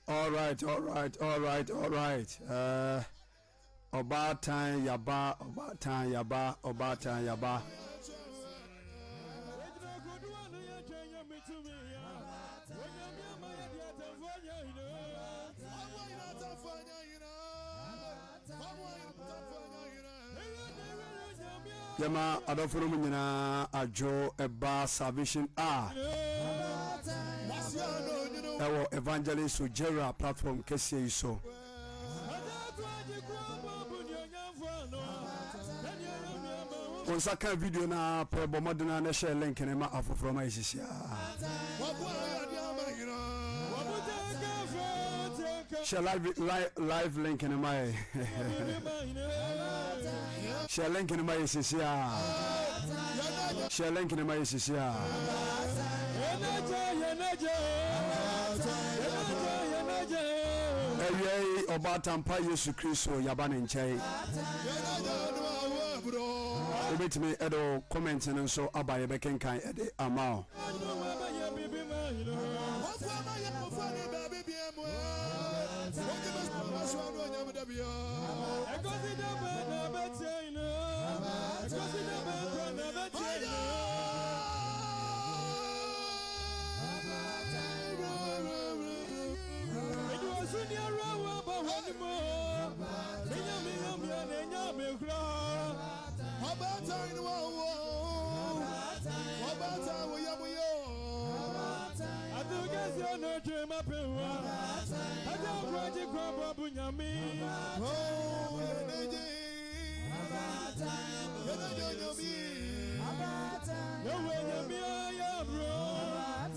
All right. Obatan Yaba. Yama adoforo munyina ajo eba salvation ewo evangelist Ojera platform kese iso onsaka video na prebo modena na share link ne ma afoforo ma isisia share live link ne ma share link ne ma isisia share link ne ma isisia Eye obatampa Yesu Kristo yabane nchai obetime edo comment nso abaye bekenkan ede amao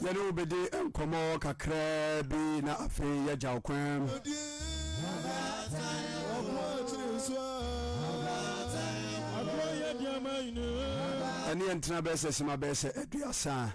Yanu bede enkomo kakra bi na afi ya jawkwam ani entra bese sima bese eduasa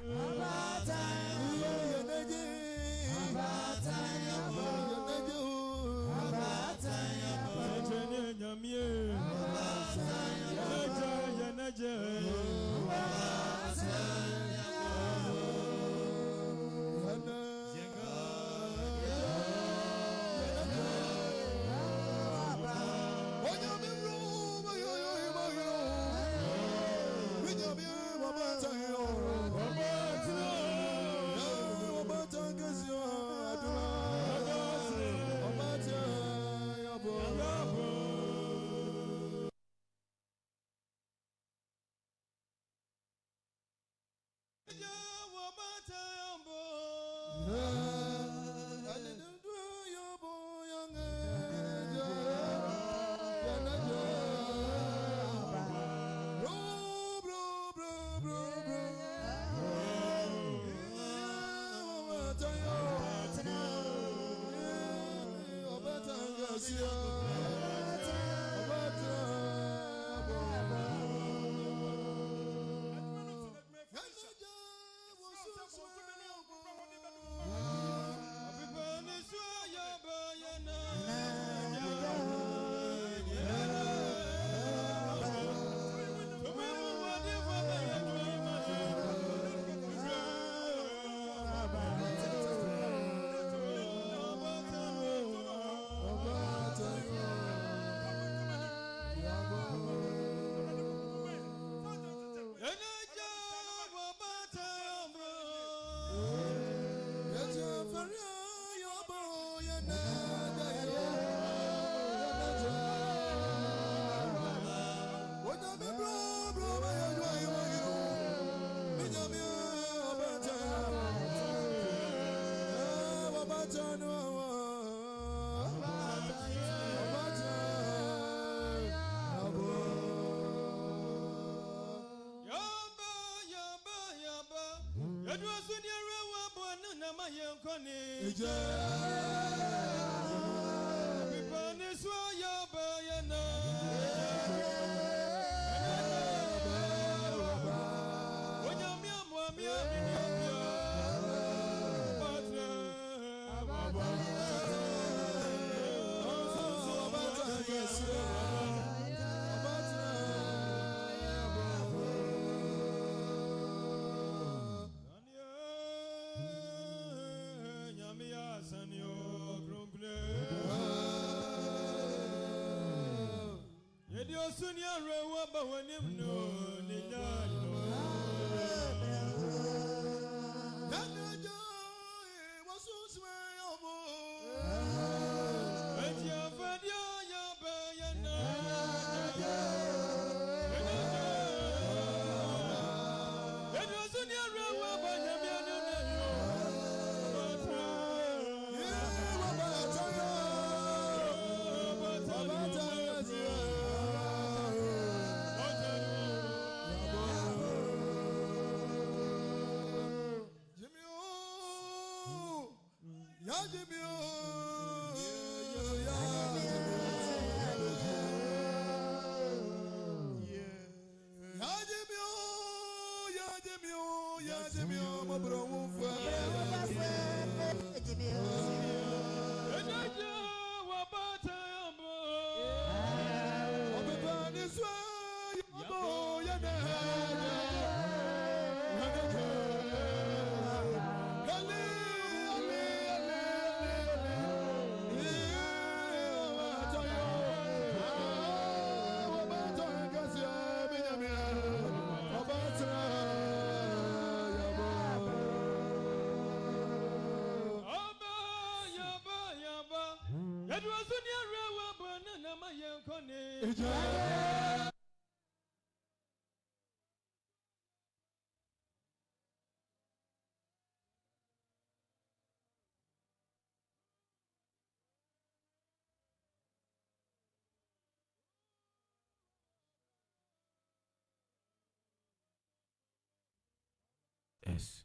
Yes.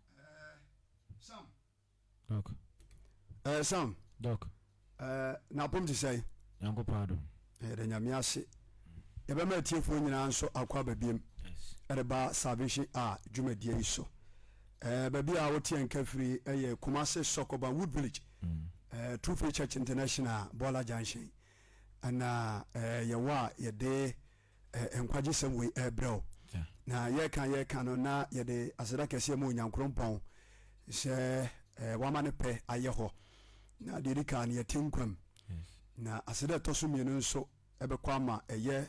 Sam. Doc. Sam. Doc. Na pom to say. Yango pardon. The nyamiase. Ebe ma tiefo nyina nso akwa babiem. Yes. Ereba salvation dwumadie iso. Baby a wote enkafiri eye Kumase Sokoba Wood Village. True Faith Church International Bola Junction. Ana yewa yede enkwaje semwe ebrew. Na ye kan no na ye de aseda kese mu nyankrompon se wamane pe ayeho na de kan ye tinkwam na aseda toso mienu nso ebekwa ma eye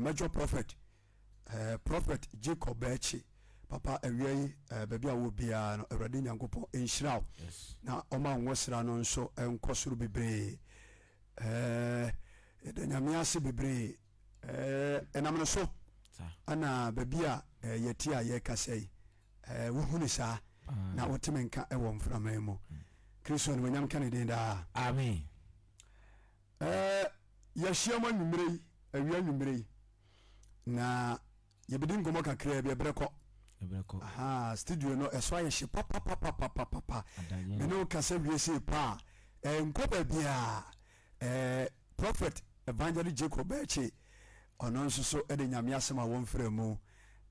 major prophet prophet Jacob Bechi papa awie baby awo bia no awrade nyankopon enhyiraw na oma nwosra no nso enkosoro bebre de nyamiase bebre enam no so ana babia yeti a ye kasei wohunu sa na wotemenka ewo mframa mu Kristo no nyam kan den da amen yahia nwumrei awia nwumrei na yebedi ngomo kakra bia breko studio no eso aye hye papa me no kasa wiese pa enkoba bia prophet evangelist Jacob Bechi ono nso so ede nyame asema won fremu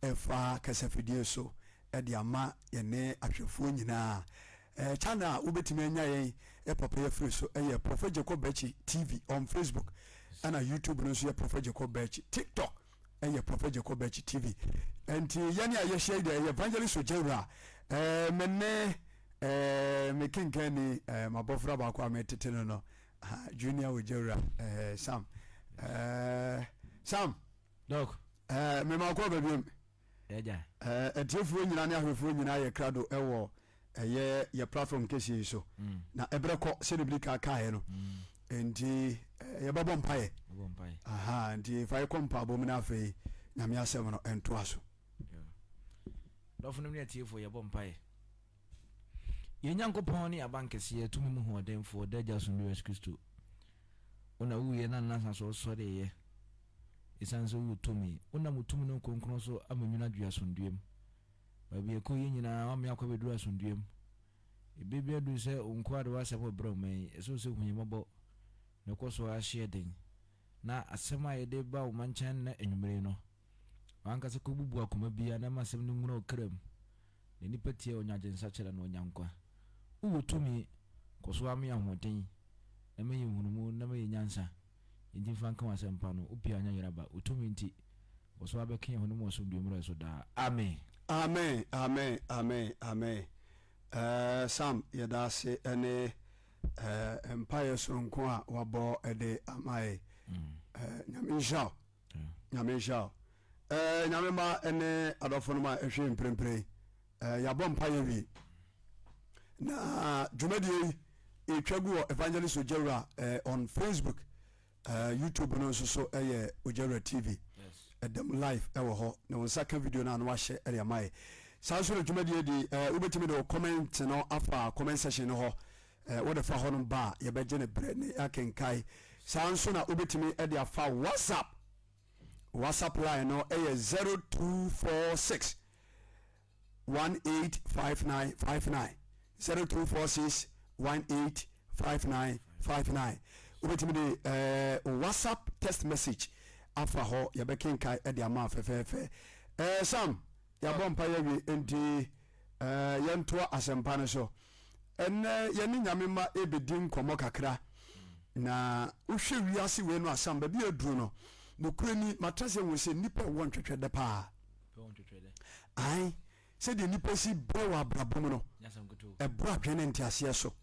efa kasafidie so ede ama yene ahwefo nyina channel ubetime anya yen papa ya free so prophet Jacob Bechi TV on Facebook ana YouTube no so prophet Jacob Bechi TikTok prophet Jacob Bechi TV enti yani aye share the evangelist WURA menne mekinkani mabofra ba kwa metete no junior WURA Sam Sam Doc me ma ko babiem eja etiefo nyina ne ahwefo nyina ye krado ewo ye platform kesi so na ebreko celebrity ka no enti ye babo mpae enti fa ye kompa bom na afei na me asem no ento aso dofo no ne etiefo ye bom mpae Yankopon ni abankese ye tumi mu hodenfo da Jason Yesu Kristo ona wuye na nasa so sore ye isanso wutumi ona mutumi no konkron so amanyuna dua sonduem babi ekọ ye nyina wa me akọ bedura sonduem ebebe adu se onkwade wa se bro men eso se hunyemabo ne koso a hye den na asema ye de ba o manchan na enwumere no wanka se ko bubu akoma bia na masem no nwura okram ne nipatie onyagensa kyere no onyankwa uwotumi koso ame ahoden na me yehunu na me nyansa enti fanka wasempa no upia anya yeraba utumi nti koso abeka yehunu mo so duomro so da amen amen amen amen amen sam yadase ene empire sonko a wabo ede amae nyame shao nyame ma ene adofo no ma ehwe mprempre yabo mpaye wi na jumadi etwagu evangelist Ogya on Facebook YouTube no so Ogya TV them live ewo ho na won second video na no ahye area mai sanso jumadi di ubetimi do comment no afa comment section no ho what the fa ho no ba ye beje ne bre ne akenkai sanso na ubetimi e dia fa WhatsApp line no 0246 185959 0246 185959 ubetimi de WhatsApp text message afa ho ye bekenkai e dia ma fefefe sam ya bompa ye wi enti yento asempa no so enne ye ni nyame ma ebedin komo kakra na uhwe wiase we no asam ba bi aduru no nokurani matrase wo se nipa won twetwe de pa ai se de nipa si bro abrabom no e bro adwene ntiase so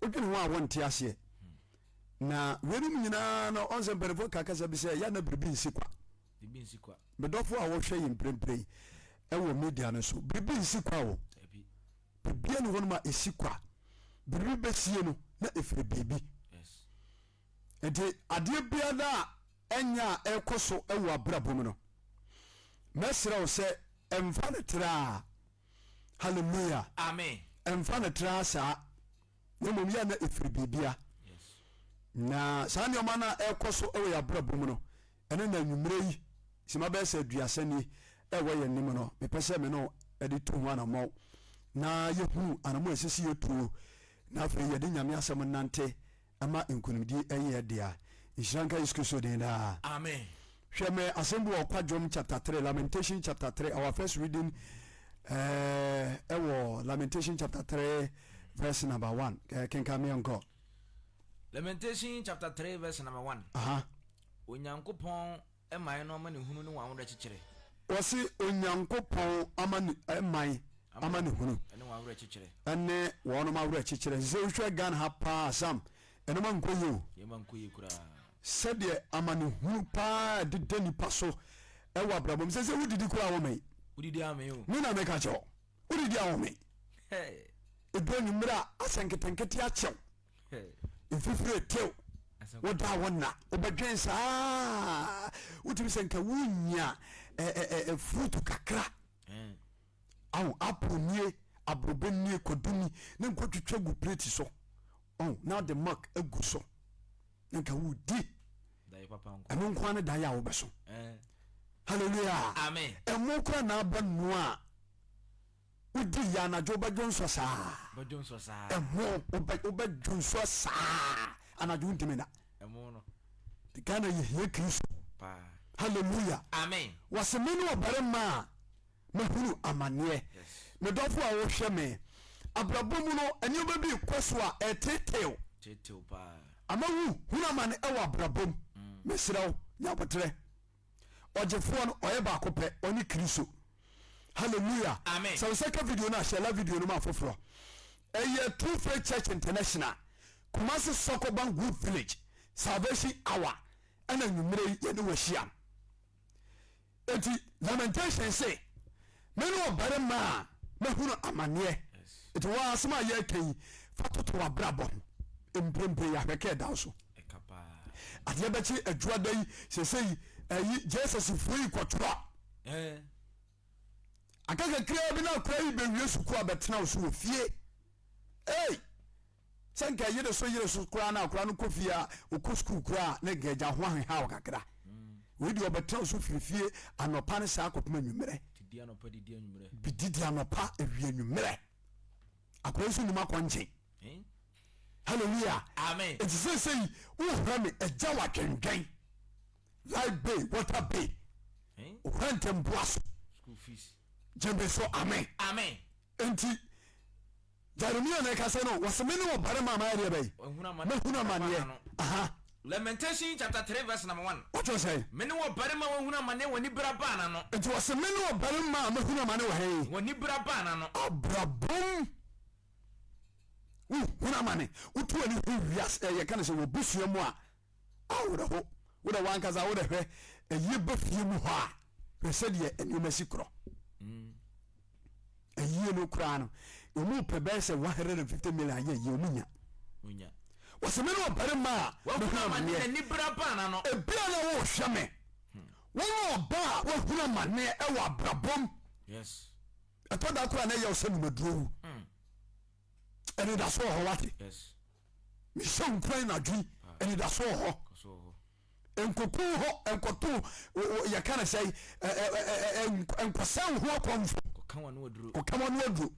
odwene ho a won ntiase na wenim nyina na onse berefo kakasa bi se ya na bribi nsikwa bedofo a wo hwe yimprempre ewo media no so bribi nsikwa wo bibia no wonma esikwa bribi besie no na efre bibi enti ade bia da enya ekoso ewo abrabom no mesra wo se emfa ne tra hallelujah amen emfa ne tra sa yemom ya na efre bibia na sani omana ekoso ewo abrabom no ene na nwumre yi sima be se aduasani ewo ye nim no me pese me no edi to ho anamo na yehu anamo esisi yetuo na afre ye de nyame asem nante ama nkunimdi eye dia ishanka iskuso de na amen hweme asembu okwadwom chapter 3 lamentation chapter 3 our first reading ewo lamentation chapter 3 verse number 1 kenkame onko Lamentation chapter 3 verse number 1 onyankopon emai no mane hunu no wanwo kyekyere wasi onyankopon amani emai amani hunu ene wanwo kyekyere ene wono ma wura kyekyere ze hwe gan ha pa sam ene ma nkoye ye ma nkoye kura sede amani hunu pa de deni paso ewa brabom se wudidi kura wo mai wudidi ame o ni na meka cho wudidi awo mai edonu mra asenketenkete a chew ififire tew woda wona obadwen sa wutimi senka wunya fruit kakra aw apunie abrobenie koduni ne nkotwetwa gu plate so now the mark egu so nka wudi dai papa nko eno nkwa ne dai a wo beso hallelujah amen emo kwa na banu a udi ya na jo badwonso sa emo obadwonso sa anadwo ntimena emo no tikana ye Kristo pa hallelujah amen wasemenu obarema mahunu amane me dofo a wo hwe me abrabomu no enyo ba bi kwaso a etetew pa amawu hunu amane ewa abrabom mesraw nyabotre ojefo no oye ba kope oni Kristo hallelujah amen so second video na share video no ma foforo True Faith Church International Kumasi Sokoban Group Village Salvation Hour ana nwumre ye ne wahia enti lamentation say menu obarema mahunu amane it was ma ye kan fatoto abrabo embrembre ya hweke da so ekapa ade bechi adwada yi sesei Jesus free kwotro akaka krea bi na kwa yi be Yesu kwa betena so fie hey sanka yere so kura na kofia oku school kura na geja ho ahwa kakra we di obetra so firifie anopa ne sa akopema nwumere didi anopa didi anwumere bididi anopa ewie nwumere akwa so nima konje hallelujah amen it say wo hame eja wa twendwen life bay water bay o hantem boas school fees jembe so amen enti Jeremiah na ka say no waseme ne wo bare mama area bay mahuna mane aha Lamentation chapter 3 verse number 1. What you say? Many wo bare ma wo huna mane woni bra bana no. Enti waseme ne wo bare ma mahuna mane wo hey. Woni bra bana no. Abrabom. Huna mane. Utu ani wias ye kan say wo busua mu a. Awura ho. Wo da wan kaza wo da hwe eye bafie mu ho a. Pese de enuma sikro. Eye no kura no. Omu pebe se 150 million ye omunya. Onya. Waseme no bare ma huna mane ni bra bana no. Ebia na wo hweme. Wo ba wo huna mane e wa brabom. Yes. Atoda kura na ye osem maduro. Ene da so ho wate. Yes. Mi shon kran na dwi ene da so ho. Enkoku ho enkoto ya kana say enkosan ho akomfo. Kokan wanu aduro. Kokan wanu aduro.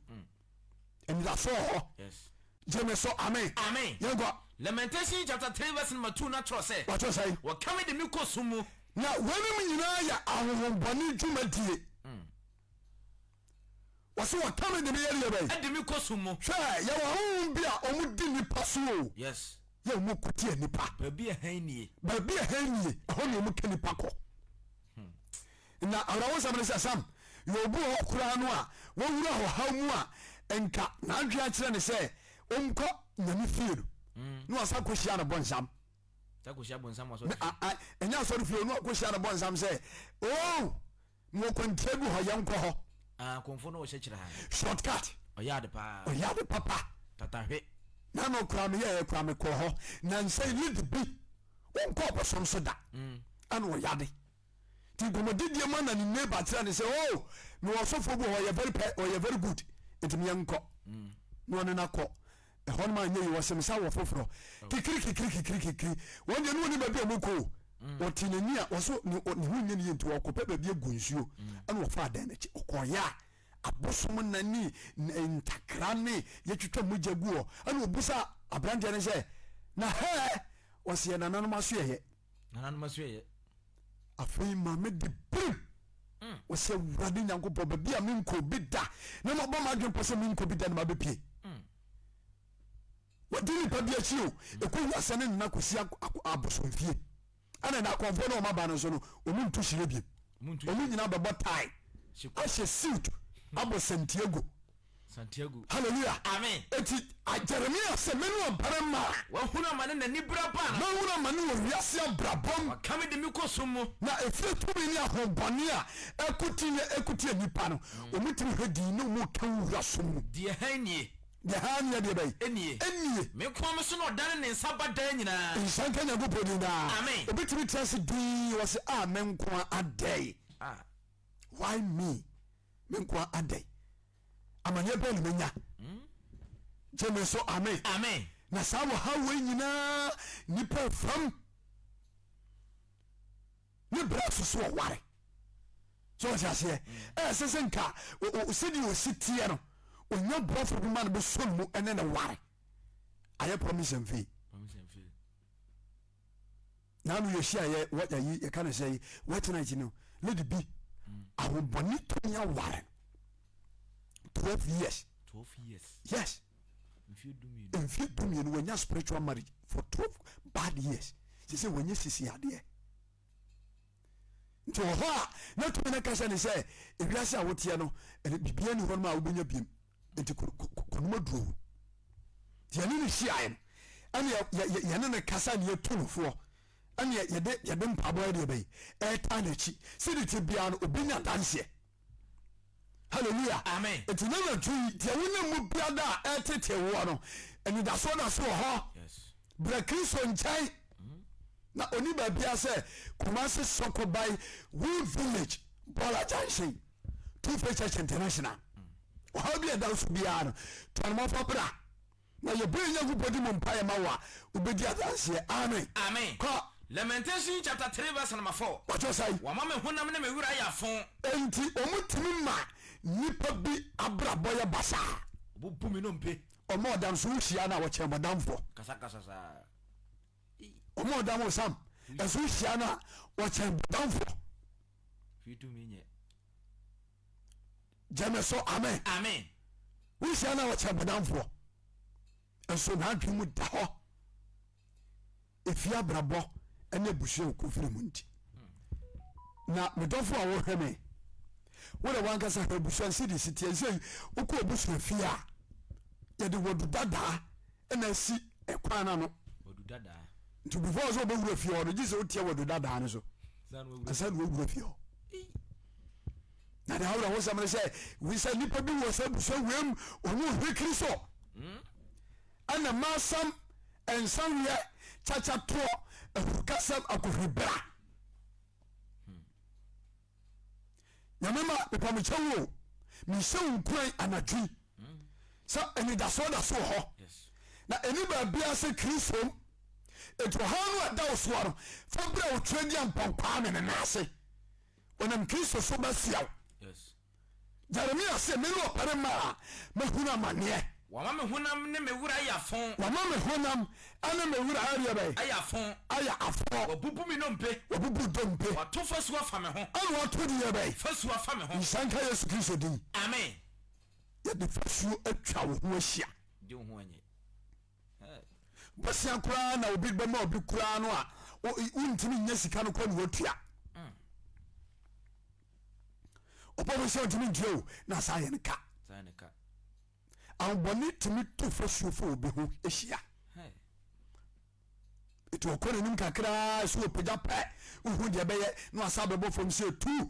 Ene da so ho. Yes. Jeme so amen. Amen. Yego. Lamentation chapter 3 verse number 2 na tro say. What you say? What come de mi kosumu. Na wani nyina ya ahohombani dwumadie. Wase what come de mi yere bay. E de mi kosumu. Hwe ya wo bia omudi nipa so. Yes. Ya mo kuti nipa. Ba bia hanie. Ba bia hanie. Ho ne mo kani pa ko. Na awrawo sabere sam. Yo bu ho kura no a wo wura ho hamu a enka na adwea kire ne se omko nyame fie no asa kohia na bonsam ta kohia bonsam aso enya so fie no kohia na bonsam se oh mo kontregu ho yanko ho konfo no wo hye ha shortcut oyade pa papa tatahwe na no kra me ye kra me ko ho na nsai lead bi wonko bosom so da ana oyade ti gomodidie ma na ni neighbor tira ne se oh me wo so fo bo ho ye very good etimi yanko no na ko ehon ma nye wo sem sa wo foforo kikiri wonde no ni ba bi amuko o tinani a wo so ni hu nye ni nti wo ko pe ba bi agunsuo ana wo fa dan na chi okoya abosom nani ntakrane ye twetwa mujagu o ana obusa abrande ne se na he wo se na nanu maso ye afei ma me de brim wo se wurade nyankopɔ ba bi a me nko bi da na ma ba ma dwen pose me nko bi da na ma be pie wadini pa bia chi o eku asane na kosi abosomfie ana na konfo na o maba no so no omuntu hire bi omu nyina bebo tai ahye suit abo Santiago hallelujah amen eti Jeremiah se menu obarema wa huna mane na ni bra pa na ma huna mane wo wiase abrabom wa kame de mi kosumu na efre tumi ni ahombone a ekuti nipa no omutimi hedi no mu kan wura somu de hanie de hanie de bay enie me kwam so no dan ne nsaba dan nyina nsanka nya go podi na amen obitimi tese di wo se amen kwa adai why me kwa adai amanye bel menya jeme so amen na sawo hawe nyina nipa fam ni braso so ware so jase sesenka o sedi o sitie no onya brofo bi man be sonmu ene na ware aye promise mfi na no yeshia ye what ye can say what tonight you know let it be I will bonito nya ware 12 years yes if you do me when you spiritual marriage for 12 bad years she say when you see ade nti ho a na to na kasa ni say ewiase a wotie no bibia ni ho ma obenya biem nti konuma duro ye ni hia an ye ne kasa ni etunfo an ye de mpabo de bay eta na chi siditi bia no obenya danse hallelujah amen eti na tu tie wona mu bia da etete wo no eni da so ho yes bra Kristo nchai na oni ba bia se Kumasi Sokobai Wood Village Bola Junction Two Faith Church International o ha bia da so bia no tanmo fa bra na ye bring Yakubodi Mumpire Mawa, Ubedi Adansi, amen. Amen. Lamentation chapter 3 verse number 4. What you say? Wamame hunam ne mewura ya fon. Enti omutimi ma nipa bi abraboya basa. Obu mi no mpe. Omo odam so hia na wo che modamfo. Kasa sa. Omo odam sam. Eso hia na wo che modamfo. Fitu mi nye. Jemeso amen. Amen. Wo hia na wo che modamfo. Eso na adwemu da ho. Efia brabo ene buhye okofiri mu nti. Na medofo a wo hweme. Wo le wanka sa buhye sidi sitie sei ukọ buhye fia. Ye de wodu dada ena si ekwana no. Wodu dada. To before so be wura fia o ji se otie wodu dada ne so. San wo wura fia. Na da hawra wo samre say we say nipa bi wo say buhye wem onu hwekiri so. Ana masam ensanwe chacha to kasam akohibra nyamema mepamechewo mi se unkuan anadwi sa eni da so ho na eni ba bia se kristo eto hanu ada oswaro fabra o trade ampankwa ne nase onam kristo so basiaw Jeremia se me lo pare ma mahuna mane Wamame hunam ne mewura ya fon. Wamame hunam ane mewura area bay. Aya fon. Aya afo. Wabubu mi no mpe. Wabubu do mpe. Watu fasuwa fame ho. Ane watu di ye bay. Fasuwa fame ho. Nsanka Yesu Kristo din. Amen. Ya de fasuwa etwa wo ho ahia. Di ho anye. Basi ankura na obi be ma obi kura no a untimi nya sika no kwa no watua. Obo se ontimi ndio na sa ye nka. Sa ye nka. Amboni timi to fasuo fo obi ho ehia. Ito okore nim kakra so opja pa uhu de beye no asabe bo from say 2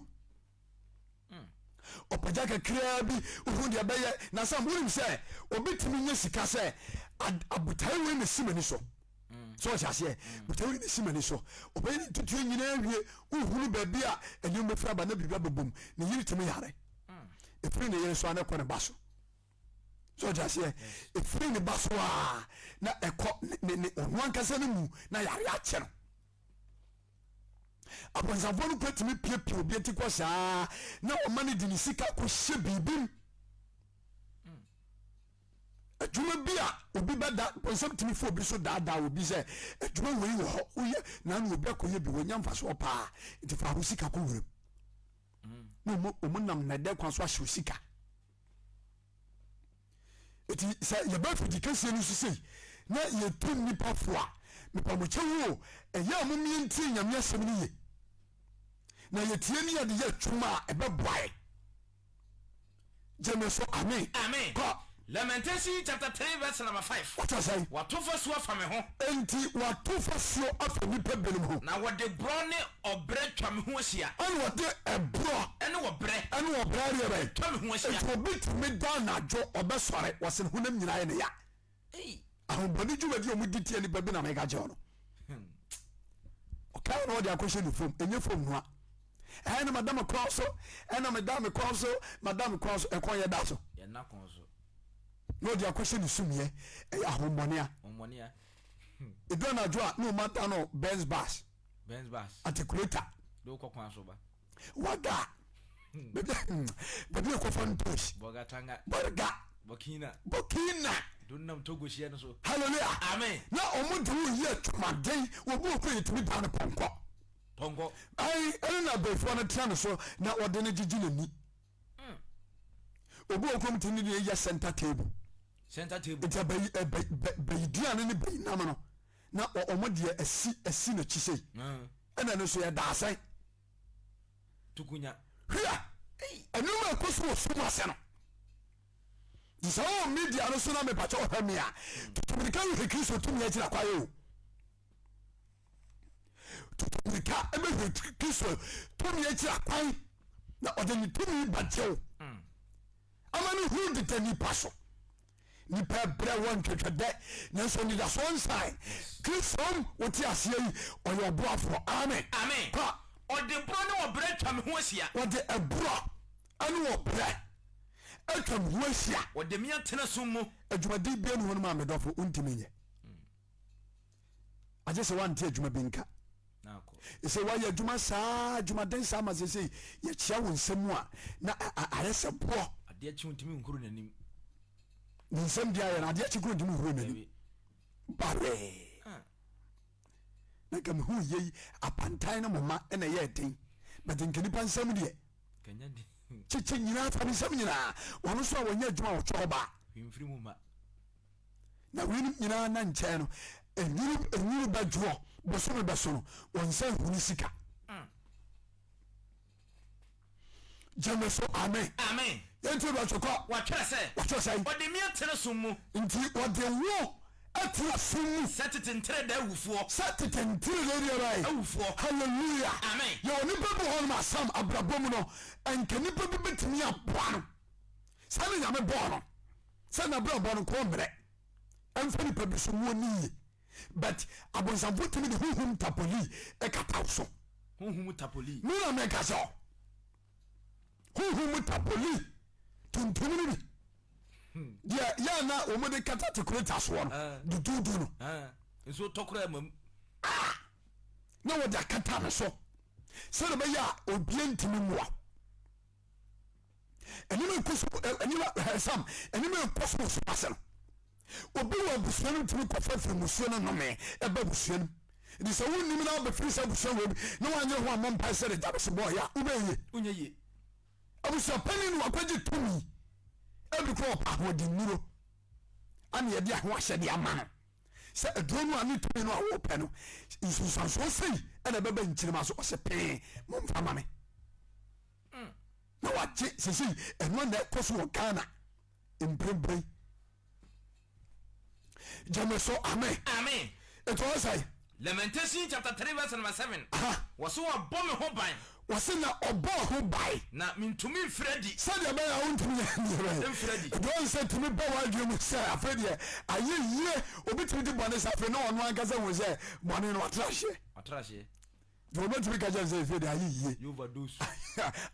opja kakra bi uhu de beye na sam wurim say obi timi nya sika say abutai we ne simani so so chase butai ne simani so obi ni tutu nyina wie uhu ba bia enyum be fra ba na bibia bebom ne yiri timi yare efiri ne yere so anekọ ne baso so just here efiri ne baso a na ekọ ne onwan kasa ne mu na yare ache no abonzafo no kwetimi piepie obi etikọ saa na o mane di ne sika ko hye bibim adwuma bia obi beda onsam timi fo obi so daada obi se adwuma wei wo ho oye na na obi akoye bi wonya mfa so pa nti fa ho sika ko wuram no mo nam na de kwan so ahye sika eti se ye ba fidi kase ni susei na ye tum ni pafua me pa mo chewo eya mo mi nti nyame asem ni ye na ye tie ni ye de ye twuma e be boy jemeso amen amen ko Lamentation chapter 3 verse number 5. What you say? Watufa suwa fame ho. Enti watufa suwa afa nipa benim ho. Na wade bro ne obre twa me ho ahia. Anu wade ebro. Ene wobre. Anu wobre re. Twa me ho ahia. Enti obit me down na jo obesore wasen honam nyina ye ne ya. Ahun bani djumadi omudi tie ni babi na mega je ono. Okay, no dia kwhye ni fom. Enye fom noa. Na madam cross so, na madam cross so, madam cross ekon ye da so. Ye na kon so. No dia kwhye ni sumie ahomonia. Homonia. Edo na jo no matter no Benz bus. Benz bus. Articulator. Do kokwan so ba. Waga. Baby ko fan push. Boga tanga. Boga. Bokina. Dunam togo shia no so. Hallelujah. Amen. Na omudu ye tumaden obu ko yetumi da no ponko. Ponko. Ai na befo na tran so na ode ne gigi na ni. Obu ko mtini ne ye center table. Center table. Ita bay duane ne bay na no. Na omode asi na chisei. Ena no so ye da asai. Tukunya. Hia. Enu ma ko so so ma se no. Disa o media no so na me pa cho hwamia. Tutumika we Kristo tumi ya kira kwayo. Tutumika ebe we Kristo tumi ya kira kwai. Na ode ni tumi ba jew. Amani hu de tani paso. Ni pa bre won twetwede na so ni da so nsai. Kristo woti ase yi oyo boafo. Amen. Amen. Ha ode bro ne obre twa me ho ahia. Ode ebro anu obre atwam ho ahyia wɔde me atena so mu adwumadi bia no ho no ma medɔfo untimi nye agye sɛ wante adwuma bi nka ɛsɛ wayɛ adwuma saa adwumaden saa ma sɛ sɛ yɛkyia wo nsɛm a na ayɛ sɛ boɔ adeɛ kyi ntimi nkuru n'anim ne nsɛm deɛ ayɛ no adeɛ kyi kuro ntimi nkuru n'anim bare na ka mehu yei apantan no moma ɛna ɛyɛ den but nka nipa nsɛm deɛ kyekye nyinaa fa ne nsɛm nyinaa wɔno so a wɔnyɛ adwuma wɔtwɔ ba na weinom nyinaa na nkyɛn no ɛnyiri bɛdwoɔ bosome bɛso no wɔnsa huni sika gyeme so amen yɛnti wɔtwekɔ wɔtwerɛ sɛ wɔde me atena so mu nti wɔde wo atena so mu sɛ tetentere da awufoɔ hallelujah amen yɛwɔ nipa bi hɔ nom asam abrabɔ mu no ɛnka nipa bi bɛtumi aboa no saa ne nyame bɔɔ no sɛ nabrabɔ no kɔ mmerɛ ɛmfa nipa bi so muɔ ne yie but abonsamfo tumi de honhom tapoli ɛkataw so honhom tapoli nuna meka sɛ honhom tapoli tuntum no bi deɛ yɛ na wɔn de kata te kureta soɔ no dududu no nso tɔkora mam na wɔde akata no so sɛde bɛyɛ a obia ntimi mmoa ɛnima nkɔ so ɛnima sam ɛnima nkɔ so so ase no obi wɔ abusua no ntimi kɔfa firi musuo no nnome ɛba abusua no ɛdi sɛ wonnim na wobɛfiri sɛ abusua wɔ bi na woanyɛ ho amɔ mpae sɛ de gyabe se bɔɔyɛ a wobɛyɛ abusua pani no wakɔgye tumi ebi kɔ ɔpa ahoɔden nnuro ane yɛde aho ahyɛde ama no sɛ aduro no a ne tumi no a wɔpɛ no nsunsuansoɔ sei ɛna ɛbɛba nkyirima so ɔsɛ pee momfa ma me na wagye sesei ɛno na ɛkɔ so wɔ Ghana mprɛmprɛm gyame so amen ɛtɔ wɔ sɛ Lamentation chapter 3 verse number 7 wɔso wɔbɔ me ho ban wɔse na ɔbɔ ho bae na mentumi mfrɛ di sɛdeɛ bɛyɛ a wontumi mfrɛ di ɛdɔn sɛ tumi bɔ w'adwene mu sɛ afei deɛ ayɛ yie obi tumi de bɔne sɛ afei na ɔno ankasa hu sɛ bɔne no watra hyeɛ deɛ wɔbɛtumi ka kyɛ sɛ afei deɛ ayɛ yie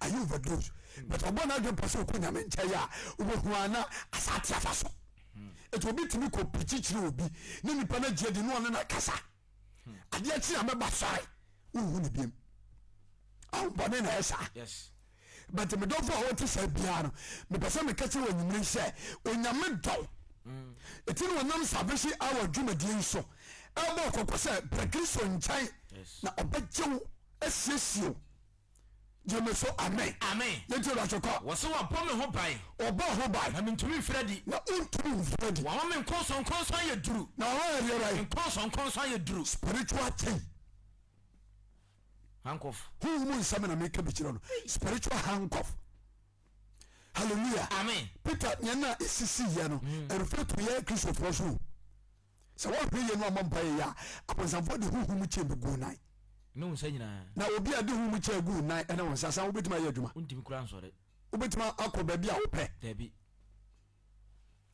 ayɛ overdose but ɔbɔ no adwene pɛ sɛ ɔkɔ nyame nkyɛe a wobɛhu ana asate afa so ɛti obi tumi kɔ pikyikyiri obi ne nipa no agye di ne ɔne no kasa adeɛ kyi a mɛba sɔre wohu ne biam bɔne na ɛsa but medɔfo a wɔte sɛ biara no mepɛ sɛ meka kyerɛ wɔ nwumere sɛ onyame dɔw ɛti ne wɔnam salvation hour dwumadie nso ɛbɔ kɔkɔ sɛ brɛ Kristo nkyɛn na ɔbɛgye wo asiesie wo gyeme so amen yɛnti ɔdɔtwekɔ wɔse wɔbɔ me ho ban ɔbɔ ho ban na mentumi mfrɛ di na wontumi mfrɛ di wɔma me nkɔnsɔnkɔnsɔ ayɛ duru na wɔyɛdeɛra nkɔnsɔnkɔnsɔ ayɛ duru spiritual chain handcuff huhu nsɛm na meka bikyerɛ no spiritual handcuff hallelujah amen Peter nyɛna ɛsisi yɛ no ɛrefɛ to yɛ kristofoɔ so sɛ wɔhwɛ yɛ no amɔ mpa yɛ a aponsamfoɔ de huhu mu kyɛ bɛgu nan ne wo nsa nyinaa na obi a de huhu mu kyɛ gu nan ɛna wo nsa sa wobɛtumi ayɛ adwuma wontimi kora nsɔre wobɛtumi akɔ baabi a wopɛ dabi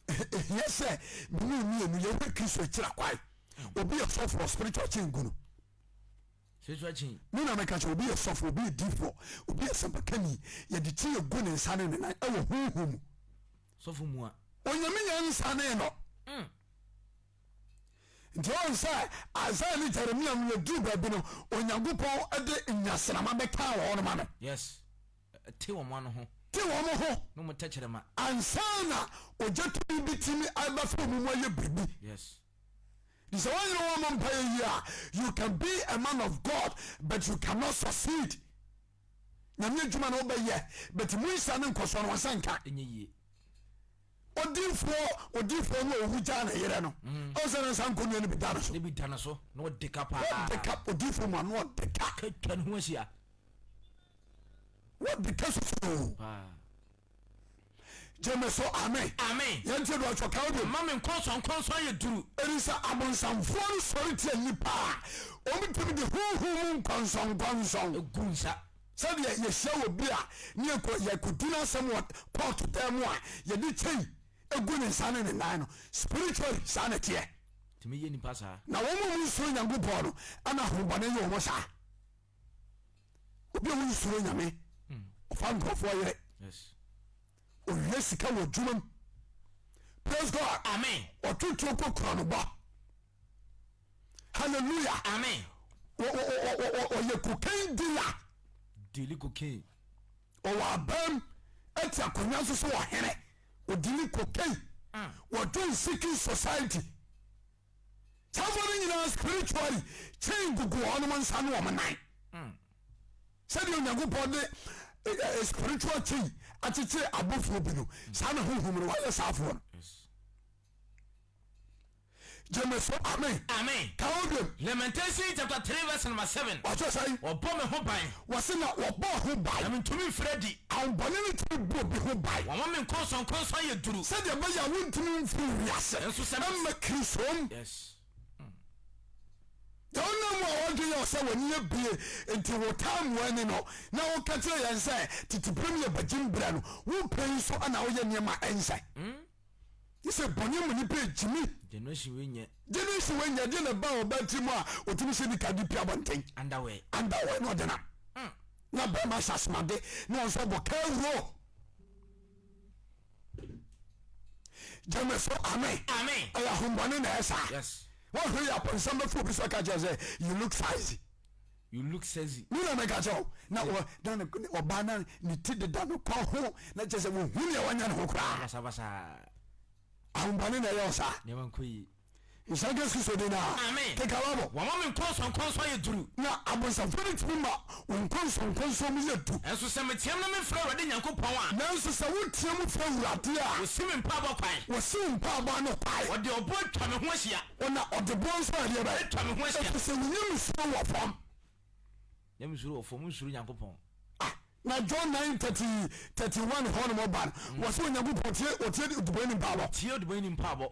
ɛhiɛ sɛ mene mmienu yɛhwɛ kristo akyira kwae obi yɛ sɔfoɔ spiritual chain gu no me na meka kyɛ obi yɛ sɔfo obi yɛ difoɔ obi yɛ sɛmpakani yɛde kyi yɛ gu ne nsa ne ne nan ɛwɔ huhu mu sɔfo mu a onyame nya nsa ne no nti ɔn sɛ Isaiah ne Jeremia no yɛduru baabi no onyankopɔn de nyasenama bɛka wɔ no ma no te wɔ mo ano ho te wɔ mo ho no mo tɛkyerɛma ansa na ogya tumi bi tumi abɛfa mu mu ayɛ biribi so when you want to pay you can be a man of God but you cannot succeed na me djuma no be ye but mu isa ne nkoso no wasanka enye yie odifo no ohuja na yere no o se na sanko no bi dano so ne bi dano so no de kapa odifo mo no de ka twan ho asia what the case so jeme so amen yente do choka obi ma me nkonso ye duru erisa abonsamfo no sori tie nipa o mi timi de hu nkonso egunsa sabe ye hia obi a ne yakudina asem what court them a ye di chei egu ne nsane ne nan no spiritually sanity timi ye nipa sa na wo mu so nyankopɔ no ana hobane ye wo sa obi wo suro nyame ofa nkofo yere ohwe sika wo dwumam. Praise God. Amen. Otutu ko krono ba. Hallelujah. Amen. Oye cocaine dealer. Daily cocaine. Owa bam eti akonya so so here. Odili cocaine. What seeking society. Somebody in spiritually change go on man san woman nine. Said you go body spiritual change. Atiche abofo bi no. Sana huhum no why safo. Jemeso amen. Amen. Kaodem. Lamentation chapter 3 verse number 7. What you say? Obo me ho ban. Wase na obo ho ban. I mean to me Freddy. An bonene to bo bi ho ban. Wa me konson ye duru. Said the boy ya wontumi mfu wiase. Enso se na krisom. Yes. Don't know what you say when you be into what time when no. Now catch you and say to premier bajim brano. Who pay so an hour near my answer. You say Bonnie money pay Jimmy. Generation when you're dinner bow about Timor or Timothy Cadipia one thing. Underway No dinner. Not by my sas Monday, no so bocal. Jameso, amen. Amen. I am one in the yes. What hurry up on some food so I can just say you look sassy. You look sassy. You know, make a joke. Now, done or banana, you did the done call home, not just a woman who cry. I'm banning a yosa. Never quay. It's a guess so dinner. Amen. Take a rubber. One woman calls on you through. Now, I was a very member when consum you too. And so some Tiaman Florida in Yanko Power. Now, so I would tell you from Latia. Was swimming Papa Pie. Was soon Papa no pie. What the boy coming was here. Or not of the bones are here. Coming was here. So you saw from. Them sure for Monsieur Yanko Pong. Now John 9:31 Horn ban was when you put here or tell you to win in power. Tear the winning power.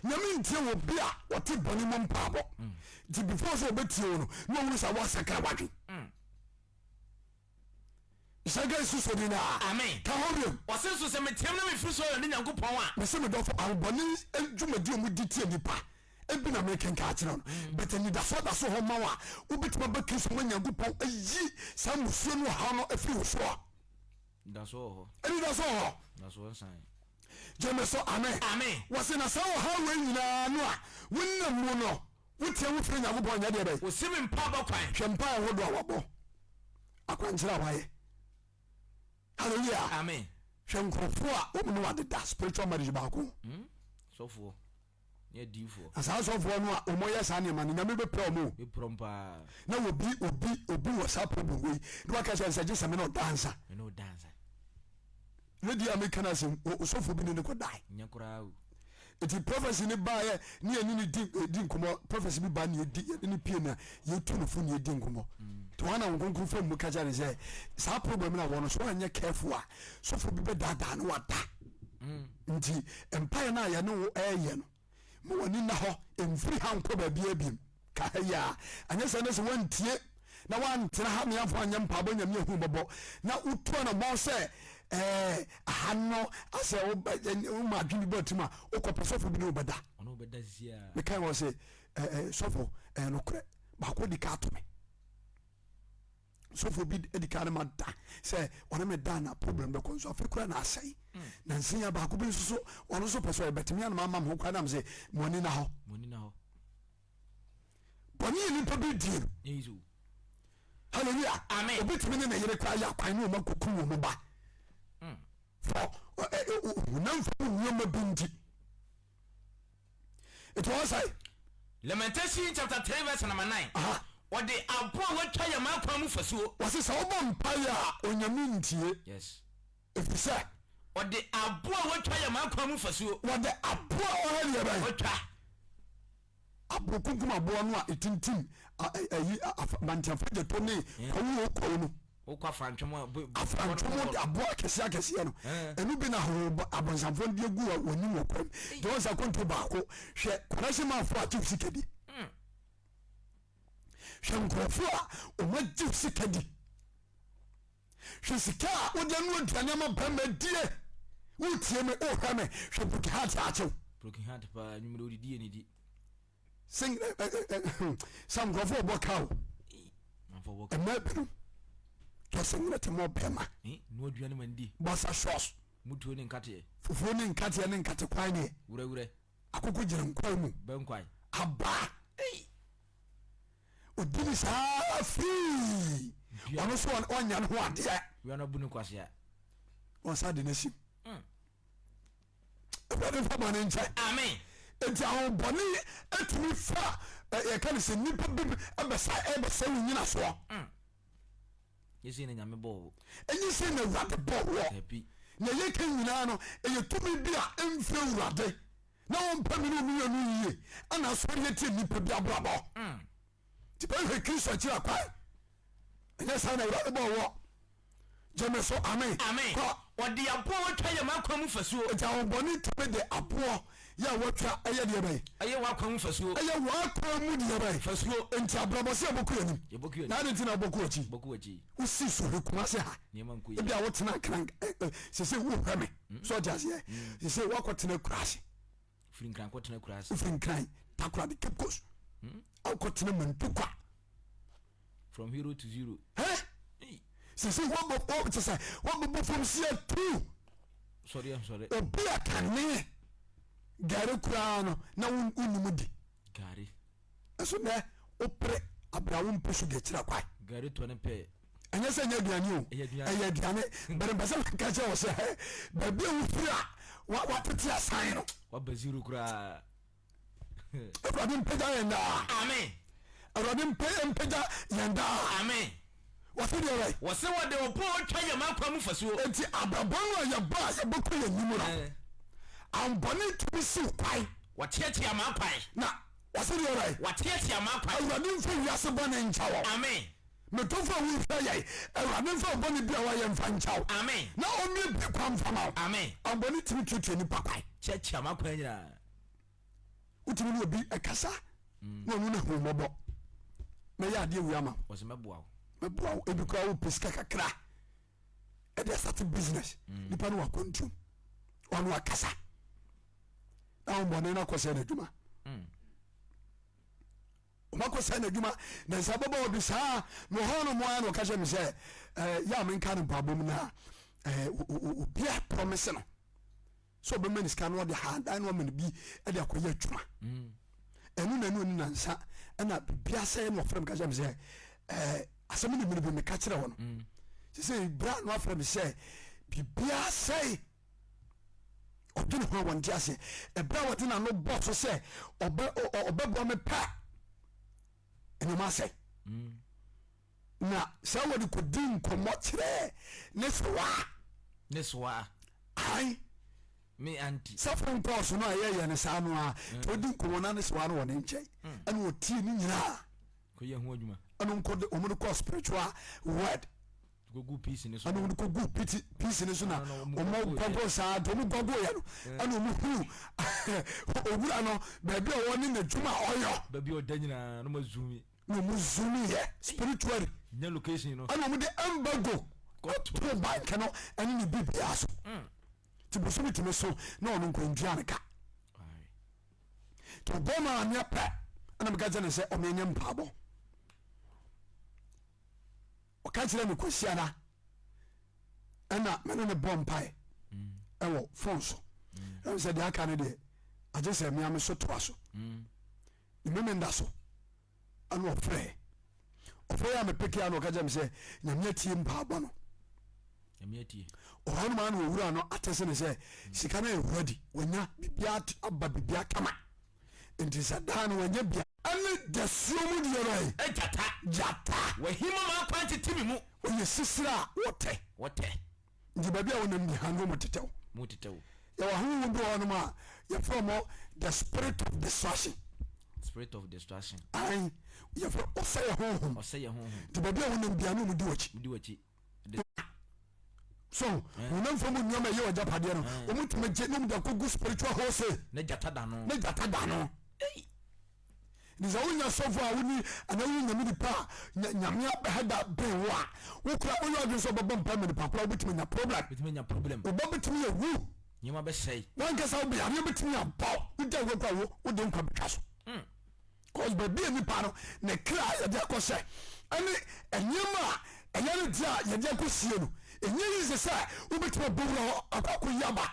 Yamin Tia will be what tip bonimum power. Before so bet you, no one was a cavaki. Sagas Susodina. Amen. Kahorium. Was also some Tiaman Fuso and Yanko Power. The same of our bonnies and Jumadium with Ditipa. And been American catching but then that's what I saw her mawa. Ubit my buckets when you go a ye, some soon will harm a few sure. That's all. And that's all. That's one sign. Jameso, amen. Amen. Was in a sour how when you know, when the mono, what you would think I would want the other day. Was seven papa crying. Champagne would go up. I can't tell why. Hallelujah. Amen. Shanko, open what the spiritual marriage back. So for. As I saw for one, Omoya Sanya man, never be promo. Be prompa. Now will be was up with we. Do I catch and suggest a minute dancer? No dancer. Lady Americanism, so for being in the could die. Yakura. It is prophecy in the buyer near any dinkumo, prophecy be ban you any pina, you two from your dinkumo. To one I'm going to from Mukaja and say, some problem I want to so and you're careful. So for people that done what that. Empire now, you know, air. Mwani na ho emfiri ha nko ba bia biem ka ya anya se ne se wantie na wantra ha me afo anya mpa bonya me hu bobo na utu na mo se ahano ase o ma dwini botima o ko pesofo bi no beda ono beda zia me kan wo se sofo no kre ba ko di ka to me sofo bi edika na ma da se ona me da na problem be ko so afekura na asai na nsinya ba ko bi so ono so peso betimi na mama ho kwa na me se money na ho boni ni pa bi die yesu hallelujah amen obetimi na yere kwa ya kwan no makoku wo mo ba for unam for wo ma binti it was like Lamentation chapter 3 verse number 9. What the abo what try ma kwa mu fasuo. Was it so empire onyame ntie? Yes. If you say what the abo what try ma kwa mu fasuo. What the abo o here ba? What try? Abo kunkum abo no a etintim mantiafa je to ne ko no. Okwa frantwemo abo akese no. Enu bi na ho abonsamfo de gu woni mo kwam. De won sa konto ba ko hwe kwanahye ma fo a chief sikedi. Shankrofo a o ma chief sikedi. Hwe sika o de no aduane ma bamba die. Wo tie me o hwa me hwe buki hat a chew. Broken heart pa nyumre odidi eni di. Sing some grofo bokaw. Man for work. Emabenu. Just sing let more bema. No aduane man di. Bossa shots. mutuo ni nkate fufuo ni nkate ne nkate kwan ne wure akoko gyina nkwan mu benkwai aba odini saa free ono so onya no ade we na bu ni kwase a on sa de nasi ebade fa bane nche amen enti awon bone atumi fa e kan se nipa bib ebesa nyina so yesi ne nyame bo enyi se na wade bo wo happy na ye kan nyina no e tumi bia emfe wurade na on pamini omiyo no yiye ana so ye tie nipa bia brabo ti ba he Kristo chi akwa enye sa na wurade bo wo jeme so amen ko odi abo watwa ye makwam fasuo ja on boni tebe de abo ya watwa eye de bay aye wakwam fasuo eye wakwam de bay fasuo enti abrabo se aboku yanim ye boku yanim na de tina aboku achi usi so he kuma se ha ne man e bia wotena kran se wo hweme so jase se wakotena kurase frinkran kotena kurase frinkran takura de kepkos akotena mantukwa from hero to zero sisi wọ́n bọ̀ fún sí ẹ̀ tú. sorry obi àkànní gàrí kura no na wọnú di. gàrí. ẹ̀sùn dẹ́ o pèrè abirawo mposo gẹ̀ẹ́kyerẹ́ kwa. gàrí tó ní pẹ́. ẹ̀yẹ sẹ́ ẹ̀yẹ aduane o ẹ̀yẹ aduane bẹ̀rẹ̀ bẹ̀sẹ̀ mi kà kyẹ́ wọ̀ sẹ́ bẹ̀ẹ̀bi ewu firi a wà tètè asan no. wà bẹ̀ zero kura. Awurade mpagya yẹn daa. amen. Awurade mpagya yẹn daa. amen. Wasi de right. Wasi wa de opo twa ye makwam fasuo. Enti ababon ya ba ya boko ya nimu na. Amboni to si kwai. Watiatia makwai. Na wasi de right. Watiatia makwai. Awurade mfa wiase bone nchawo. Amen. Metofo wi fa ye. Awurade mfa bone bia wa ye mfa nchawo. Amen. Na omi bi kwam fama. Amen. Amboni timi tutu ni pakwai. Checha makwai nyina. Utimi ni obi ekasa. Na onu na hu mobo. Na ya ade wi ama. Wasi meboa. Meboa ebi kwa wo pesika kakra. E dey start business. Nipa no wakontu. Wanu akasa. Na ombone na kwose na djuma. Makwose na djuma na sababa obi saa no hono mo an okaje mi se ya men kan babom na obi a promise no. So be men scan no de hand an wo men bi e de akoya djuma. Enu na enu na nsa na bia se no frem kaje mi se asemi ni me ka kire ho no se bra no afra me se bibia sei odun ho won dia se e bra wodi na no boss se obebo me pa eno ma se na se wodi ko din ko mo kire ne soa ai me anti safron course no ye ne sa no a to din ko na ne soa no won nche eno oti ni nyina ko ye ho adwuma anu ko de omo ko spiritual word go good peace ni so anu ko good peace ni so na omo gogo sa to mo gogo ya no anu mo hu owura no ba bia woni na djuma oyo ba bia odanyina no mazumi no mo zumi ye spiritual nya location no anu mo de embago ko to bank no ani ni bibia so ti bo so mi ti me so na onu ko ndua ne ka to boma anya pa ana me ga jane se o me nya mpabo o ka kire me kwasia na ana me no ne bompai ewo phone so e se de aka ne de aje se me am so to aso me nda so ana o frɛ ya me peke ya no ka jam se nyame tie mpabo no nyame tie o hanu ma no wura no atese ne se sika na e ready wonya bibia aba bibia kama enti sadano wonya bia ane dasuo mu de rai jata wahima ma kwanti timi mu oye sisira wote ndi babia wonam bi hanu mutetew ya wa hu ndo ono ma ya from the spirit of distraction ai ya from osaya honhom ndi babia wonam bi anu mu di wachi so wonam from nyoma ye wajapade no omutume je no da ko spiritual horse ne jata dano niza unya sofo a woni anawu nyame di pa nyame abeda bewa wokura onye odun so bobom pa me di pa kwa bitimi nya problem obobitimi ye wu nyima be sei wanka sa obi ame bitimi aba uja wokwa wo ode nkwa betwa so cause be bi ni pa no ne kra ya de akose ani enyema eyare dia ya de akosie no enye is say ubetuma bowra akako yaba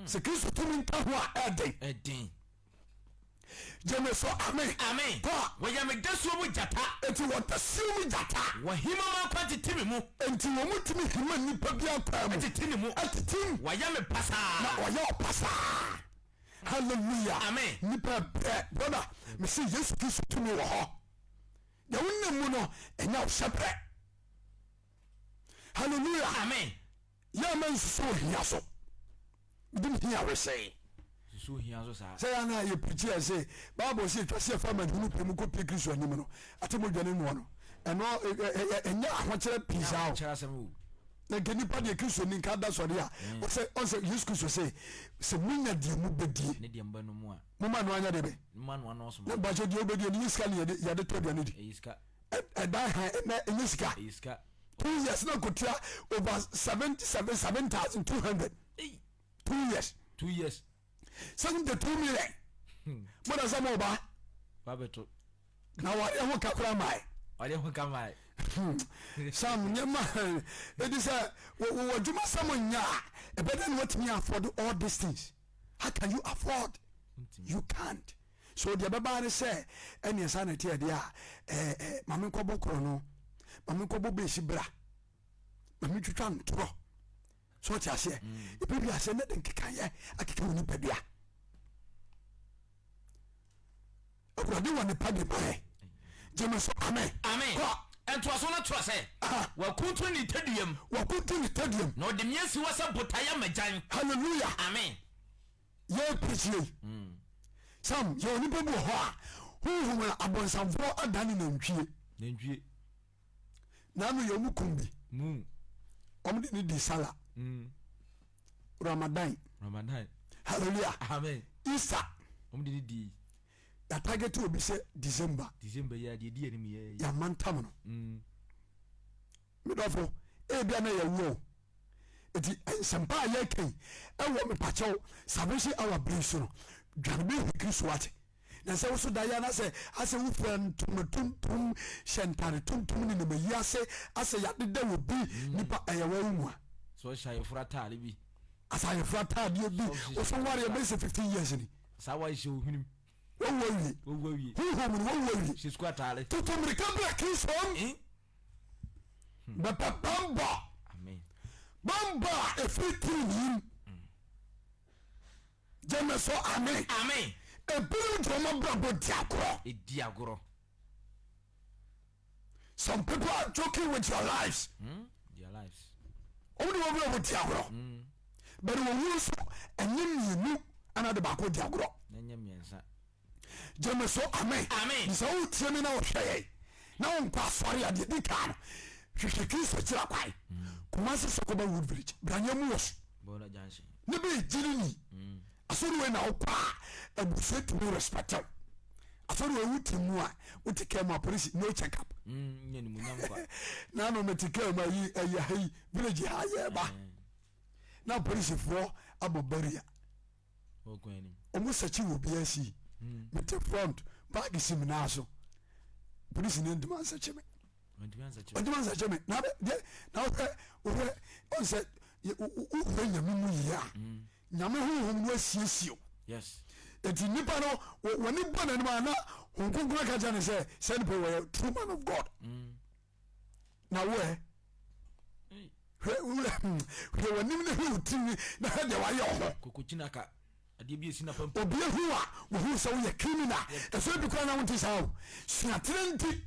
se Kristo tumi nta ho a eden jeme so amen pa wo ya me daso mu jata enti wo daso mu jata wo hima ma kwati timi mu enti wo mutumi hima nipa bia pa mu timi mu atitim wo ya me pasa na wo ya pasa hallelujah amen nipa brother me say Yesu Kristo tumi wo ho ya wonne mu no enya wo shebre hallelujah amen ya man so hia so didn't hear we say so hia so say ana ye preacher say Bible say twase fama hunu pemu ko pe Kristo anim no atemo dwane no no eno enya ahokere pisa o na geni pa de Kristo ni nka da so de a o say Jesus Kristo say munya de mu bedie ne de mba no mu a mu ma no anya de be ma no ano so na ba je de obedie ni iska ni ya de to dwane di iska da ha na iska 2 years na kotua over 7,200 2 years 72 million mona sama oba babeto na wale ho kakra mai wale ho kamai sam nyema it is wo juma samonya e better than what me afford all these things. How can you afford? You can't. So the baba say any sanity dia mame ko bokro no mame ko bobe sibra mame twitwa ntoro so ti ase e be bia se ne den kekaye akeka woni padua obrade woni pade bae jeme so amen ko ento aso na to ase wa kuntu ni tadiam no de miesi wasa botaya majan hallelujah amen ye preach sam ye oni bebu ho a hu na abonsamfo adani nantwie na no ye mukumbi omde ni di sala Ramadan hallelujah amen Easter omde ni di ya target obi say December ya di anim ye ya mantam no medofo e bia na ya wo eti sempa ya kan e wo me pacho salvation our bliss no dwanbe Kristo ate na se wo so da ya na se ase wo fran tum shentare tum ni me yi ase ya de wo bi nipa eyewa mu a so shay frata bi asa ye frata bi o so ware be se 15 years ni sa wa she ohunim wo wi wo she's quite tale to me kabla Kristo ba bamba amen bamba everything jeme so amen e biru joma brabo diagoro some people are joking with your lives their lives only one brabo diagoro but when you so enyim ana de bako diagoro nanya miensa jeme so amen so utie me na wo hweye na won kwa sori ade dika hwehwe Kristo kira kwai kuma se sokoba Woodbridge branya mu wos bona janshi ne be jirini asori we na okwa abuso to respect asori we wuti mu a wuti kema police no check up nyani munyam kwa na no metika ma yi ayi village ha ye ba na police fo abobaria okwani omu sachi wo biasi mete front back sim na so police ne nduma sachi me nduma sachi me na we on said u nyame mu yi a nyame honhom no asiesio yes eti nipa no woni bona ni ma na honkonkura ka jane say nipa we true man of God na we woni ne hu timi na de wa ye ho kokochina ka ade bi esi na pampa obi hu a wo hu so ye criminal e so bi kwa na wonti sawo sua trenti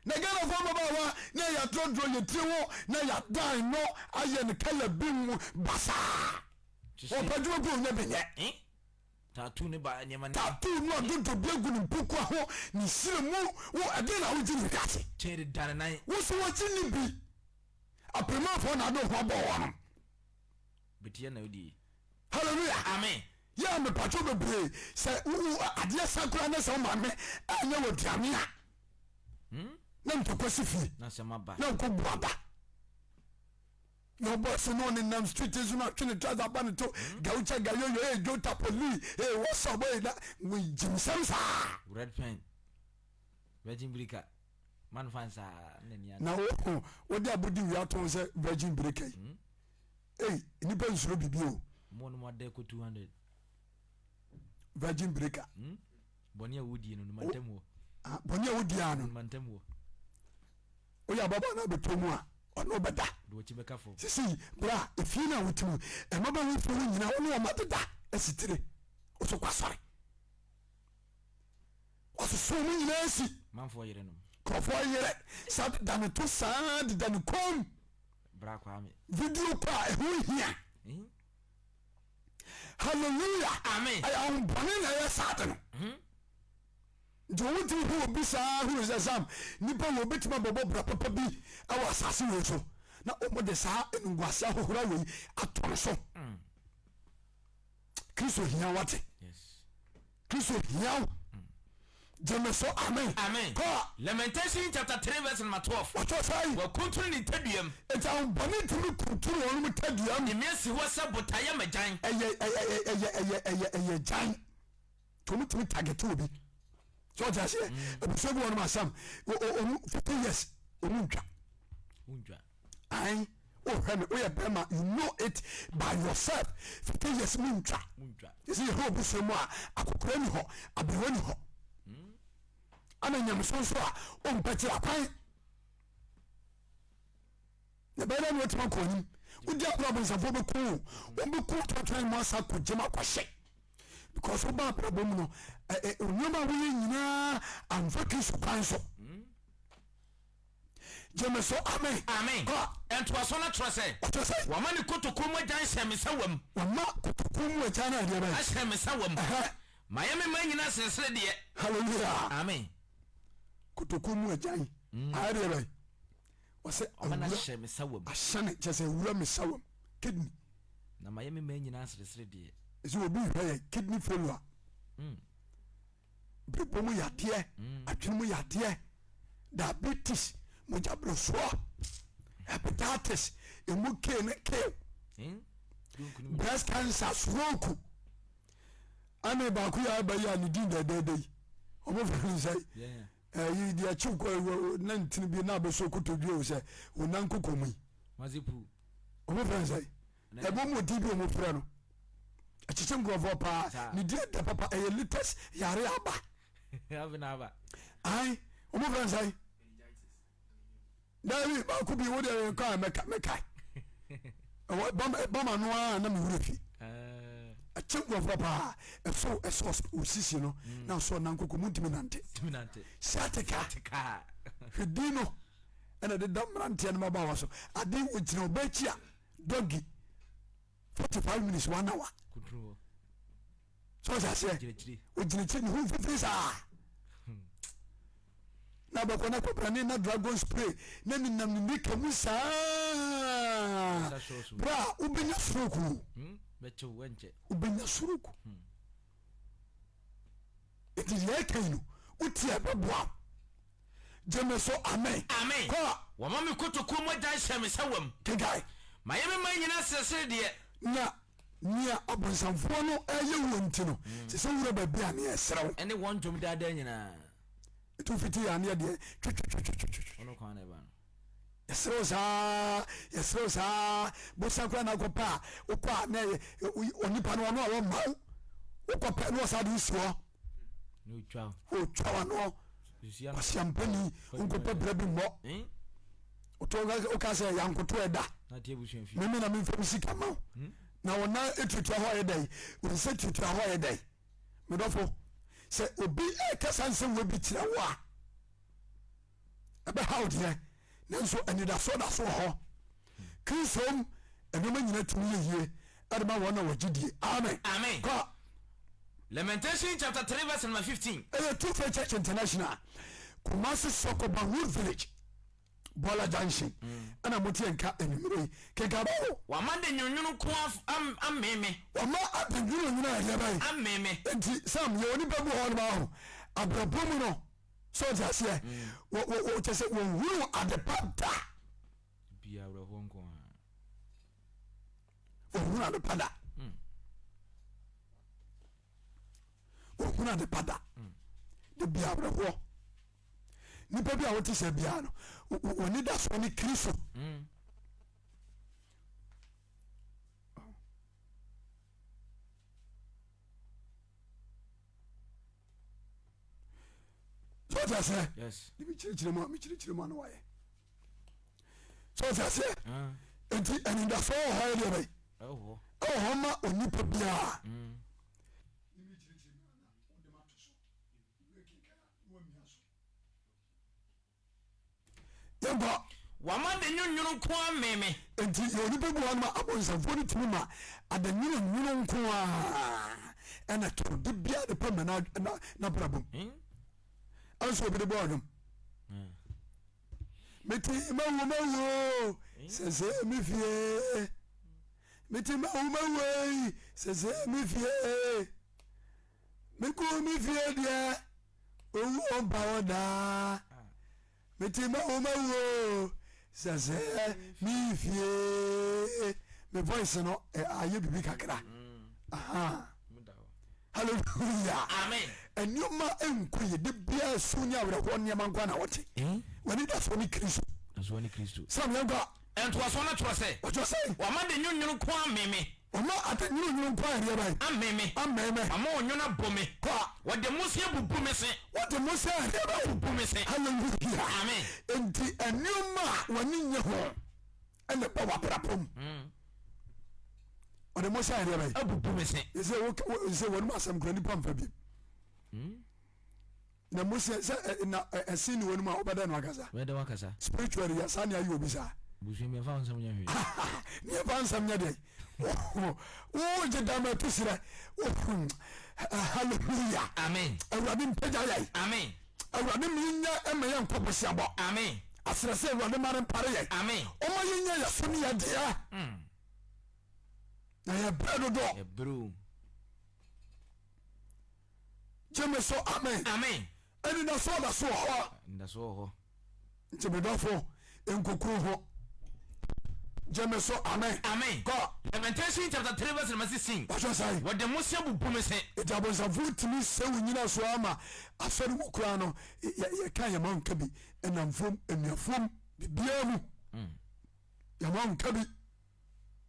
na gana fo baba wa na ya drodro ye tiwo na ya die no aye ne kala bimu basa o padwo ko nya benye tatu ne ba nyama ne tatu no do begu ni puku ho ni sire mu wo ade na wo jini kase chere dane nan wo so wo jini bi aprema fo na do ho bo wo betia na odi hallelujah amen ya me patcho bebre se ade sakura na se ma me anya wo diame a na mtokwasi fi na sema ba na ko buaba no boss no ni nam street is not trying to try that ban to gaucha gayo yo jo tapoli what's up boy that we jim samsa red pen virgin brika man fans na wo de abodi wi aton se virgin break ni pa nsuro bibio mo no de ko 200 virgin breaker boni awudi no mantemo boni awudi anu mantemo o ya baba na betomu a ono beda do chi beka fo sisi bra efi na wotimu e maba wo fo nyina wo mateda asitire o so kwasare o so mu nyina asi man fo yere no ko fo yere sad dan to sad dan kom bra kwa me video pa e ho hia hallelujah amen ay on bone na ya sad no jo wuti hu bisa hu exam nipa wo betima bobo bra papa bi awa asase wo so na o mo de sa ngwase ahohora we aton so Kristo hia wate yes Kristo hia Jemeso amen amen Lamentation chapter 3 verse number 12 what you say wa kuntun ni taduam it's on bone to kuntun won mu taduam ni mesi wo se botaye majan eye jan to mu target obi so just say ebuso bi won ma sam o 50 years onunja I him we bema you know it by yourself 50 years munja you see ho buso mu a akokora ni ho abewo ni ho ana nyamsonso a o mpati akwan na bele no tima konim udi problem sa fo be ku o be ku twatwan mo asa ko jema kwahye because oba problem no onyoma wo nyina amfa Kristo kwan so Jemeso amen amen ento aso na trose wa mani kotoko mo jan hyemesawam wa ma kotoko mo jan na de ba hyemesawam mayeme manyina sesere de hallelujah amen kotoko mo jan are ba wase amana hyemesawam ashane jese wura mesawam kidney na mayeme manyina sesere de is obi hwe kidney failure bripo mo yade atwene mo yade diabetes moja bloso hepatitis emuke ne ke breast cancer stroke ane ba ku ya ba ya ni din dedede omo fe say yi dia chuko na ntin bi na be so kotobi o say onan kokomu mazipu omo fe say e bo mo di bi omo fe no a chichim go for pa ni di de papa e litres yare aba aba ai omo fe say David ba ku bi wo de ka meka ba ma no na me wura a chegwa papa so usisi no na so na nkoko mutimi nante sateka hedino ena de damrante na ba wa so ade ogina obachi a dogi 45 minutes 1 hour control so ja se ogina chini hu fifisa na ba kona ko prane na dragon spray na ni nam ni kamusa bra ubenya suruku becho wenche ubenya suruku eti ye kainu uti abeboa Jemeso amen amen ko wa mami kotoko mo dan hyemesawam kegai mayeme manyina sesere de na nia abonsamfo no eye wonti no se wura ba bia na esrew ene won dwom dada nyina tu fiti ya ne de ono kwa na ba yesrew sa bo sankra na kopa opa na onipa no no ma okopa no sa di so no twa o twa no kwasiampani onkopa brabi mo otonga okase yankoto eda na tie busuan fi mimi na mi fam sika ma na wona etutu ho yedai wo se tutu ho yedai medofo se obi kasa nse wo bi tira wo a ebe how de nanso anida so da so ho krisom enoma nyina tumi yie adama wona wagidie amen amen ko Lamentation chapter 3 verse number 15 Two Faith Church International Kumasi Sokoba Wood Village Bola Junction ana muti enka enimire kekaba wa mande nyunyunu ko ameme wa ma apenduru nyuna ya bai ameme enti sam ye oni babu ho ba ho abrabomu no so just here wo chese wo huru adepada bia wra ho nko wo huru adepada wo huru adepada de bia wra ho nipa bi a wote se bia no oni da so ni Kristo so that's it. Yes. Mi chiri mo no waye. So that's it. Enti and da so ho ile bai. Oh ma oni pa bia. Mi chiri mo na o de ma to so. We ki kana wo mi aso. Yamba wama de nyunnyunu nko ameme enti oni pa bua ma abonsa foni timi ma adanyunu nko ana to de bia de pa na problem. Also be the bottom. Meti mawo sese mi fie. Meti mawo sese mi fie. Meku mi fie dia. Owu oba oda. Meti mawo sese mi fie. Me voice no aye bibi kakra. Aha. Hallelujah. Amen. And you ma enkuye de bia sunya wre ho niam nkwa na wote. Wani da so ni Kristo. That's one Kristo. Sam yango and was one to say. What you say? Wa ma de nyunnyunu nko ameme. Oma atanyunu nkwa ria bai. Ameme. Amo nyuna bome. Kwa wa de musia bubu me se. What the musia ria bai bubu me se. Hallelujah. Amen. Enti enuma wani nye ho. Ene pa wa prapom. Ode musia ria bai. Abubu me se. Ise wonu asem kura ni pamfa bi. Na musia na esini wonu ma obada na wakasa. Weda wakasa. Spiritually ya sani ayi obisa. Busu me fa nsam nya hwe. Ni fa nsam nya dey. Oh, je dama tusira. Hallelujah. Amen. Awurade mpaja yai. Amen. Awurade minya emeye nkopose abo. Amen. Asrase awurade mare mpare yai. Amen. Omo yinya ya so ni ya dia. Na ya bredo do. E bro. Jeme so amen. Amen. Eni na so da so ho. Nda so ho. Ntibedofo enkokuru ho. Jeme so amen. Amen. Go. Lamentation chapter 3 verse 16. What you say? What the musia bubu me se. It was a vote me se wunyina so ama afere mu kura no ye kan ya man kabi enamfom enuafom bibia mu. Ya man kabi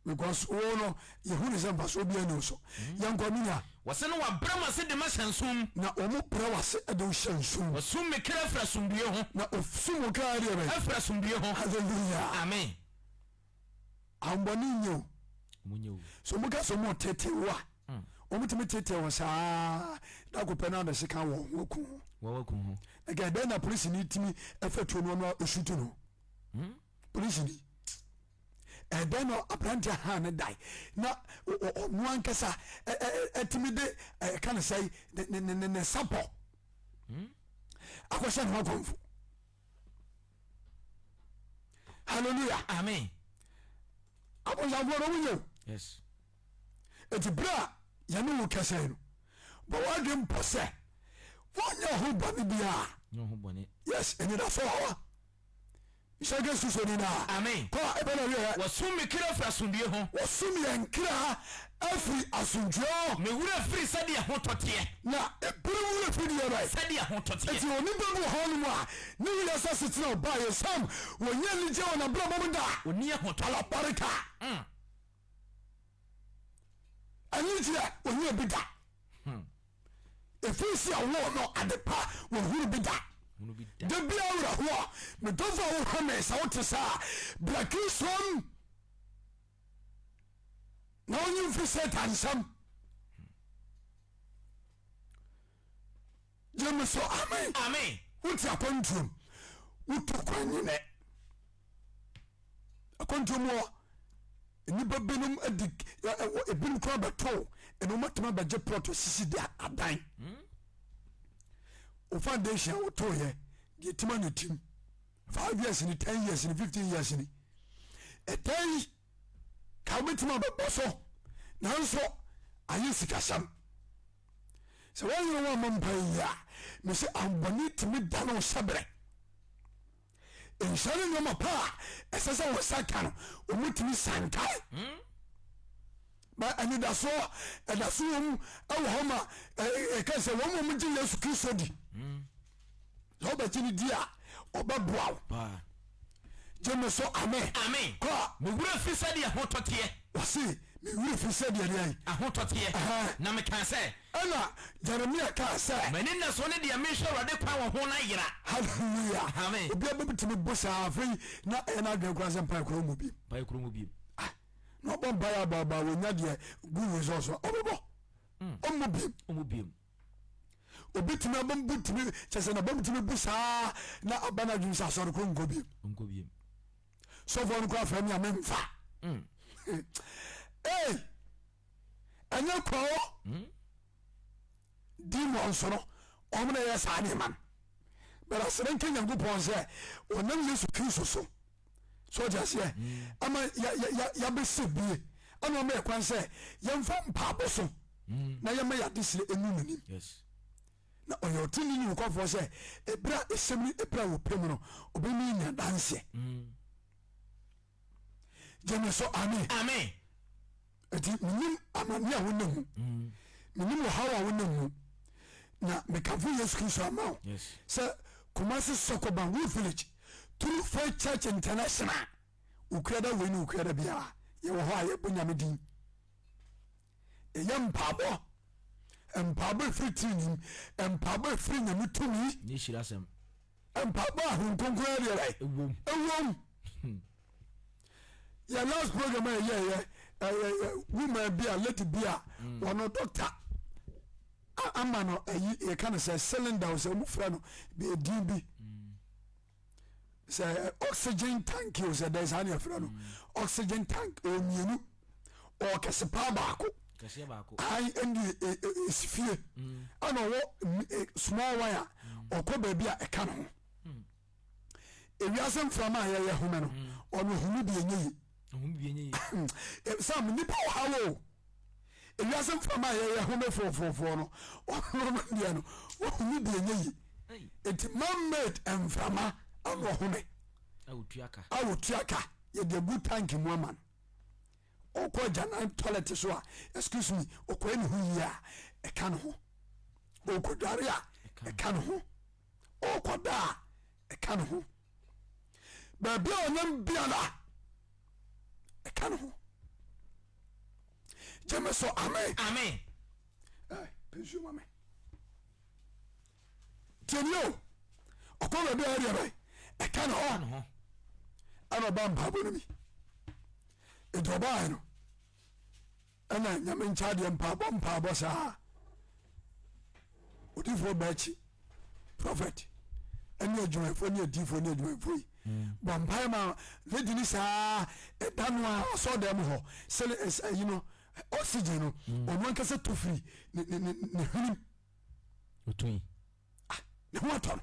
because no ye hu ne se mfa so bia no so. Yanko minya wase no wa brama se de ma shansum na omo pra wase de shansum. Wasum me kra fra sumbie ho Na ofum ka ade ba. Afra sumbie ho. Hallelujah. Amen. Amboni nyo. Munyo. So muka so mo tete wa. Omutimi tete wa sa da ko pena da sika wo woku. Wo ho. Aga da na police ni timi efatu no no eshutu no. Police ni then no apprenti ha ne dai na no ankasa etimi de can say ne sapo akwasha no konfu. Hallelujah. Amen. Akwasha no wunyo. Yes. Eti bra ya no wo kase no but what dem pose wonya ho bani bia no ho boni. yes eni da so ho Shage susoni na. Amen. Ko ebele ye. Wasum me kira fra sumbie ho. Wasum ye nkira afri asunjo. Me wura firi sade ho tote. Na eburu wura firi ye bai. Sade ho tote. Eti oni bebu ho no a. Ni wura sasitira ba ye sam. Wonya ni je ona bra momda. Oni ho tote ala parika. Ani je oni bida. Efisi awo no adepa wo huru bida. The Biara who me don't know how many sautis are black son. No, you for set and some. Jimmy so amen. Amen. What's your control? What took one in it? A control more. And you babinum a bin crab at all. And no matter about your plot to see there a dime. Foundation or to here, get to money team 5 years in 10 years in 15 years in a day. Come to my bosso now, so I used to catch some. So, when you want Mumpaya, Miss Ambonit to me down on Sabre. In Shannon, my pa, as I was Sakan, or meet me Sankai. But I need a saw and a soon, oh, Homer, a case of 1 moment, yes, Kisodi. So, but in the obaboa ba jeme so amen ko me wura fi sɛ de ahotote wasi me wura fi sɛ de ai ahotote na me kan sɛ ana Jeremia ka sɛ mani na so ne de me hwɛ Awurade kwa wo ho na yera hallelujah amen obi abetimi bosa afei na ena adwen kwa sɛ mpa kro mu bi no bon baya baba we nya de good resource obebo omu bi obitimi abambutimi chese na bambutimi busa na abana dwun sa sɔre kro nko bi so for nko afa mi amemfa anya ko demons no omna ya sa ne man bera sere nke Nyankopɔn sɛ onam Yesu Kristo so just here ama ya be sebie ana ma ekwan sɛ yɛmfa mpaabo so na yɛma ya desire enununi yes na oyotini ni ko fo sɛ ebra esemi ebra wo pem no obeni nya danse jeme so amen eti minim amani a wonamu minim wo hawa wonamu na mekafo Yesu Kristo amao sɛ Kumasi Sokoban Wood Village True Faith Church International ukreda weni ukreda bia ye wo ho aye bonya medin eyam mpabo fitinim mpabo firi nyame tumi ni shirasem mpabo ahunkonkon ade rai ewom ya last program woman bia lady bia wono doctor amano ye kan say cylinder so mu fra no be edin bi say oxygen tank you say there's any fra no oxygen tank o mienu o kese pa baako ai endi esifie ana wo small wire okọ ba bia e kan ho ewiasem fra ma ye home no ono hunu bi enyi sam nipa wo hawo ewiasem from aye home fofofo no ono dia no hunu bi enyi it man made emframa ono home awutuaka ye de good tank mu aman okọ jana toilet so a excuse me okọ eni hu ya e kan ho okọ dare a e kan ho okọ da e kan ho ba bia onyam bia la e kan ho jeme so amen pension mame tenio okọ be area bai e kan ho ana ba mbabo no mi edoba no ana nyame nchade mpabo sa odifo bachi prophet eni adwumafo ni adifo ni adwumafo bompai ma lady ni sa edanu a so dem ho you know oxygen no ono nkase to free ne huni otun ne water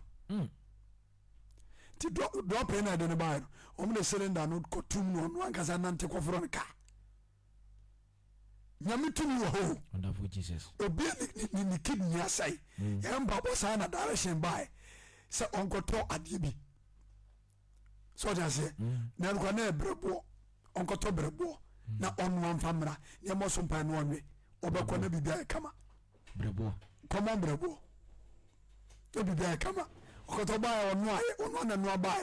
ti drop in na de ne ba no omle cylinder no kotum no ono nkase nante koforo ne ka nyame tumi wo ho wonderful Jesus obi ni kidney asai yamba bo sa na direction by se onkoto ade bi so just say na nko na ebrebo onkoto brebo na onwan famra ne mo so mpa no onwe obekọ na bibia kama brebo common brebo to bibia kama okoto ba onu aye onu na no ba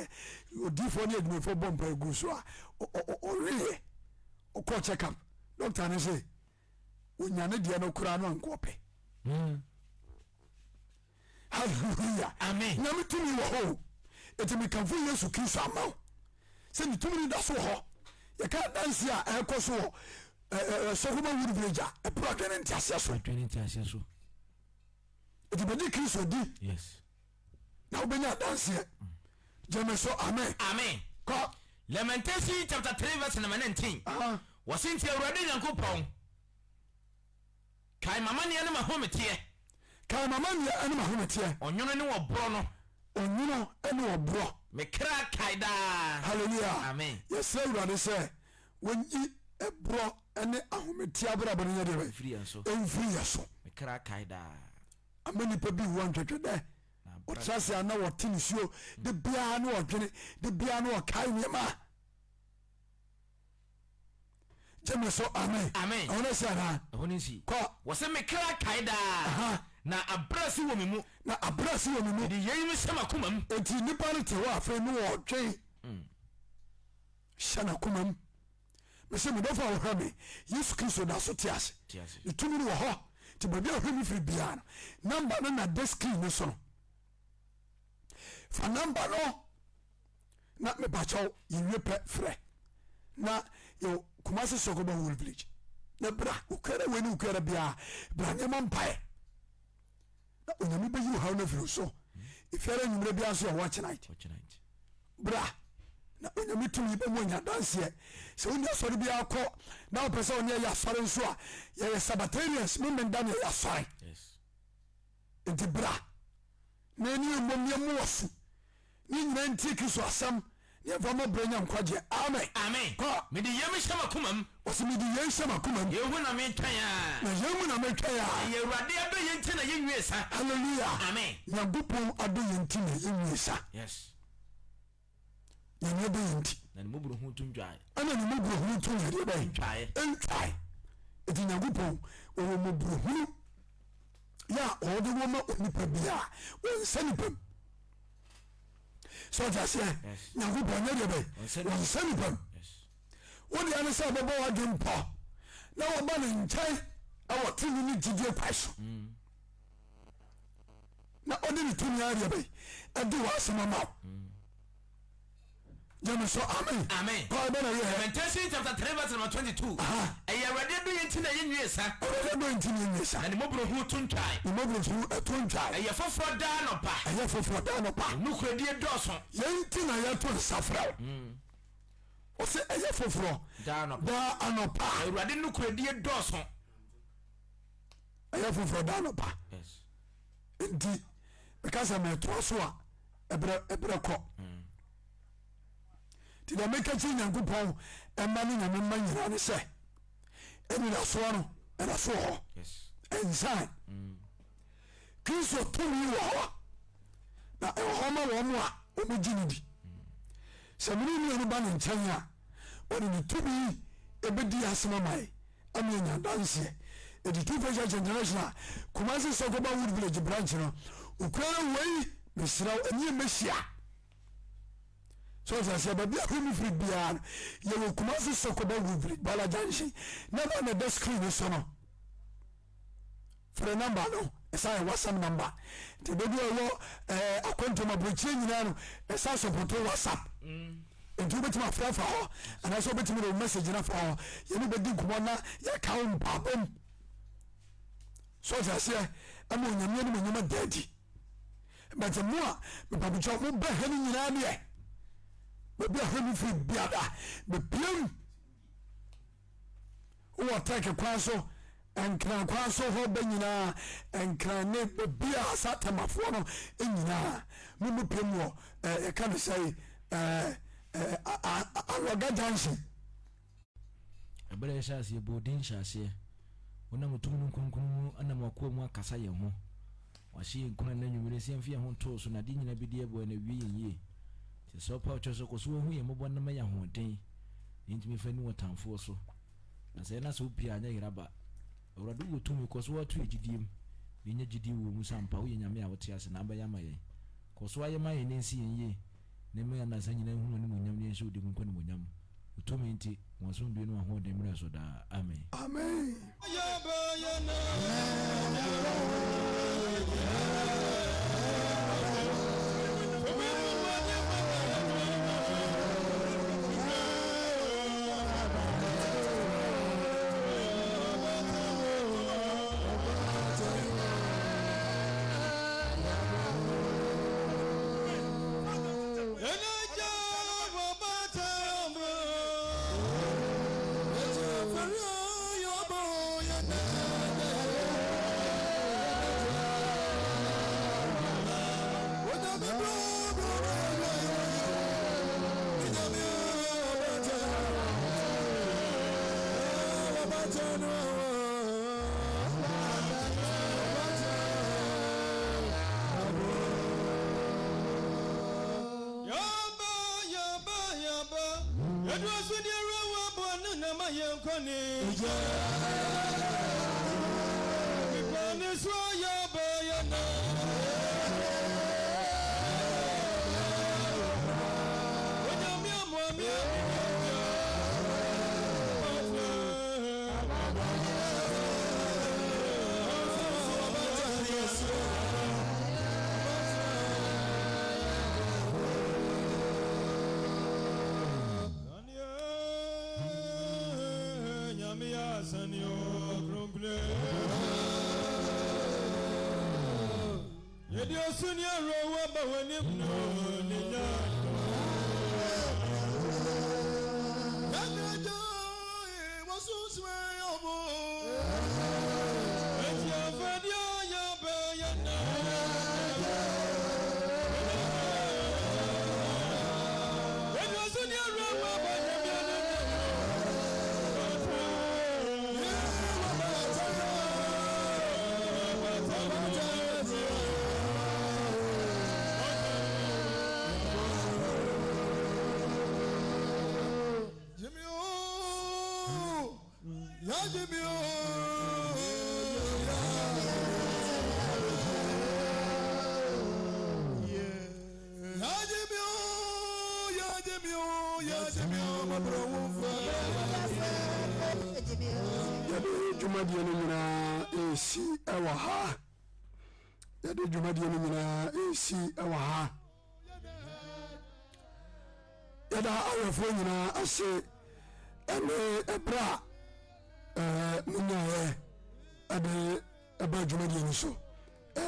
odifo ni edumefo bompa egu so a o really o ko check up doctor ne say unyane dia no kura no nkope hallelujah amen na mitumi wo ho etimi kanfo Yesu Kristo amaw se mitumi da so ho ye ka dansi a ekoso so ko ba wuri village e program ntiase so etibedi Kristo di yes na obenya dansi jeme so amen ko Lamentation chapter 3 verse number 19 wasinti Awurade Nyankopɔn kai mama ne ene mahomete onyono ne wobro no onyono ene wobro me kra kaida hallelujah amen yes Awurade sɛ wonyi ebro ene ahomete abrabɔ no nyade ba free so me kra kaida amani pa bi wan twetwede otrase ana wotini suo de bia na odwene de bia na okai nyema jeme so amen amen ona sana honisi ko wose me kra kaida na abrasi wo memu de yeyi no hyɛ makomam enti nipa no te hɔ afei no wɔtwe hyɛ nakomam mese medɔfo a wɔhwɛ me Yesu Kristo da so te ase ɛtumi no wɔ hɔ nti baabi a hwɛ me firi biara no number no na da screen no so no fa number no na mebakyɛw yɛwie pɛ frɛ na yɛ Kumasi Sokoba Wool Village na bra ukara weni ukara biara bra nyɛma mpae na onyame bɛyi wo haw no afiri so ifiara nwummerɛ biara so yɛ watch night bra na onyame tumi bɛmu anya danseɛ sɛ woni asɔre biara kɔ na wopɛ sɛ wone yɛ asɔre nso a yɛyɛ Sabbatarians memenda ne yɛ asɔre nti bra na ɛni mmom yɛmu wɔ so ne nyina ntie Kristo asɛm ne yɛmfa mɔbrɛ nya nkwagyeɛ amen mede yɛm hyɛ makomam ɔsɛ mede yɛn hyɛ makomam yɛhu na metwɛn a na yɛmu na metwɛn a ɛyɛ Awurade adɔ yɛn nti na yɛnwie sa halleluya amen Nyankopɔn adɔ yɛn nti na yɛnwie sa yɛnyɛ dɔ yɛn nti na ne mɔborɔhu to ntwae ɛna ne mɔborɔhunu to yɛdeɛ bɛyɛ ntwae ɛti Nyankopɔn ɔwɔ mɔborɔhunu yɛ a ɔwɔde wɔ ma onipa biara wɔnsa nipa mu sɛ ɔte aseɛ Nyankopɔn nyɛ deɛ bɛyɛ wɔnsa nipa mu wode ane sɛ ɔbɛbɔ w'adwe mpɔ na wɔba ne nkyɛn ɛwɔ tene ne gyidie kwae so na ɔde ne tumi adeɛ bɛyɛ ɛde wɔ asɛm ama wo Jame so amen. Paul bana ye. Lamentation chapter 3 verse number 22. Ɛyɛ Awurade do yɛn ti na yɛnwie sa. Awurade do yɛn ti na yɛnwie sa. Na ne mɔborɔhu to ntwae. Ne mɔborɔhu to ntwae. Ɛyɛ foforɔ daa nɔpa. Ɛyɛ foforɔ daa nɔpa. Nukuradie dɔɔso. Yɛn ti na yɛto nsafrɛ. Ɔsɛ ɛyɛ foforɔ daa anɔpa. Awurade nukuradie dɔɔso. Ɛyɛ foforɔ daa nɔpa. Yes. Nti because me to so a ɛbrɛ kɔ. Ti da meka chi Nyankopɔn ɛma ne nyame ma nyira ne sɛ ɛni da so no ɛda so hɔ ensign Kristo tumi wɔ hɔ na ɛwɔ hɔ ma wɔn a wɔn gyi ne di sɛ mene ne ba ne nkyɛn a wɔde ne tumi ɛbɛdi asɛm ama yɛ ama yɛ nya danseɛ ɛdi two Church International Kumasi Sokoba Wood Village branch no okura wei mesiraw ɛnyɛ mehyia so sɛ baby ahumi free biara yɛwɔ Kumasi Sokoba Wood Village Bala Junction na ba na the screen so no for number no ɛsa yɛ WhatsApp number te baby ɛwɔ akwanto mabrochie nyina no ɛsa support WhatsApp nti wobɛtumi afrɛ fa hɔ anaasɛ wobɛtumi de message na fa hɔ yɛne bɛdi nkɔmmɔ na yɛka wo mpabam so sɛ ama onyamea no manyama daadi but mo a mepabotwa mo ba ha no nyinaa deɛ babi ahwɛ no firi biada bepiam wowɔ tɛke kwan so ɛnkra kwan so hɔ ba nyinaa ɛnkra ne babia sa tamafoɔ no nyinaa momu piam wɔ ɛka no sɛ Ogya Junction ɛbɛrɛ hyɛ aseɛ bɔden hyɛ aseɛ wonam tum no nkonkron anam akɔ mu akasa yɛn ho wahye nkuna na nwumere sɛ mfi yɛn ho too so na de nyina bi de ɛbɔ na wie yɛn yie sɛ sɛ ɔpa ɔkyɛ so kɔ so wɔhu yɛn mmɔbɔ na ma yɛ ahoɔden yɛntumi fa ni wɔ tamfoɔ so na sɛ na sɛ wopia anyɛ yeraba awurade wɔ tumi kɔ so wɔato agyidie mu yɛnya gyidie wɔ mu sampa woyɛ nyame a wote ase na abɛyɛ ama yɛn kɔ so ayɛ ma yɛn nsi yɛn yie ne me na sɛ nyina hu ne mu nyam yɛn hyɛ wode mu nkɔ ne mu nyam utumi nti wɔsom bi no ahoɔden mmerɛ so daa amen amen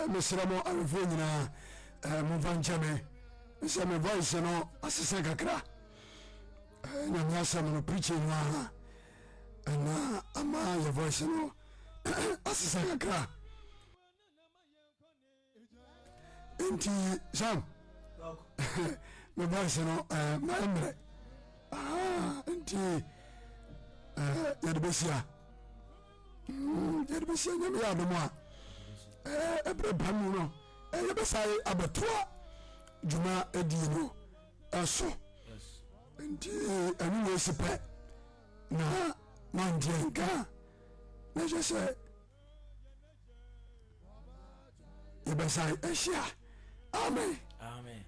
Mesramo arifonyina muvanchame mesame voice no asesa kakra na nyasa no preaching wa na ama your voice no asesa kakra enti sam me voice no maemre enti yadbesia nyame ya domo ebre bamu no yebesai abatua juma edino aso nti anu wesipe na manjenga na jese yebesai asia amen amen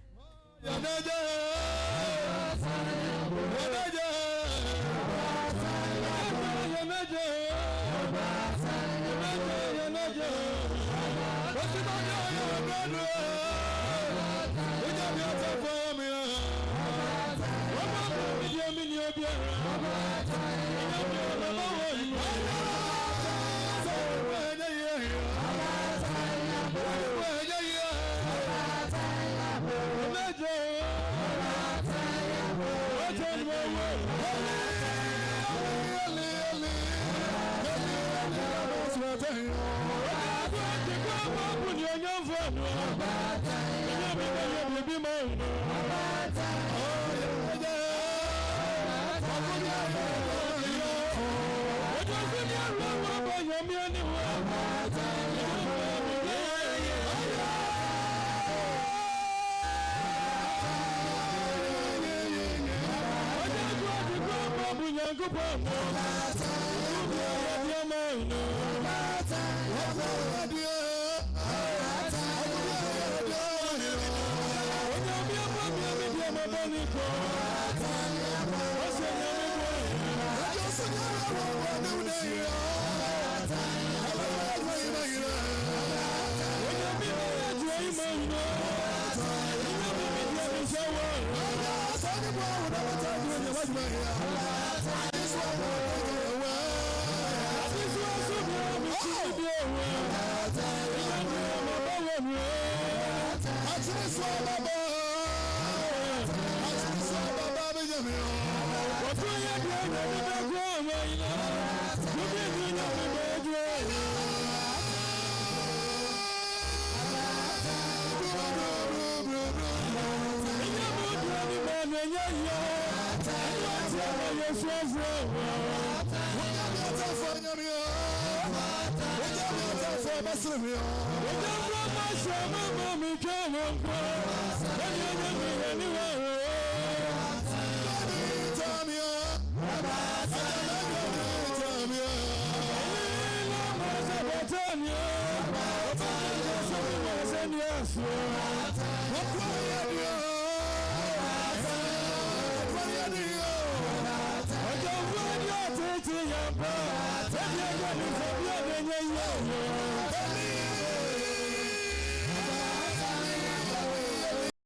yanaje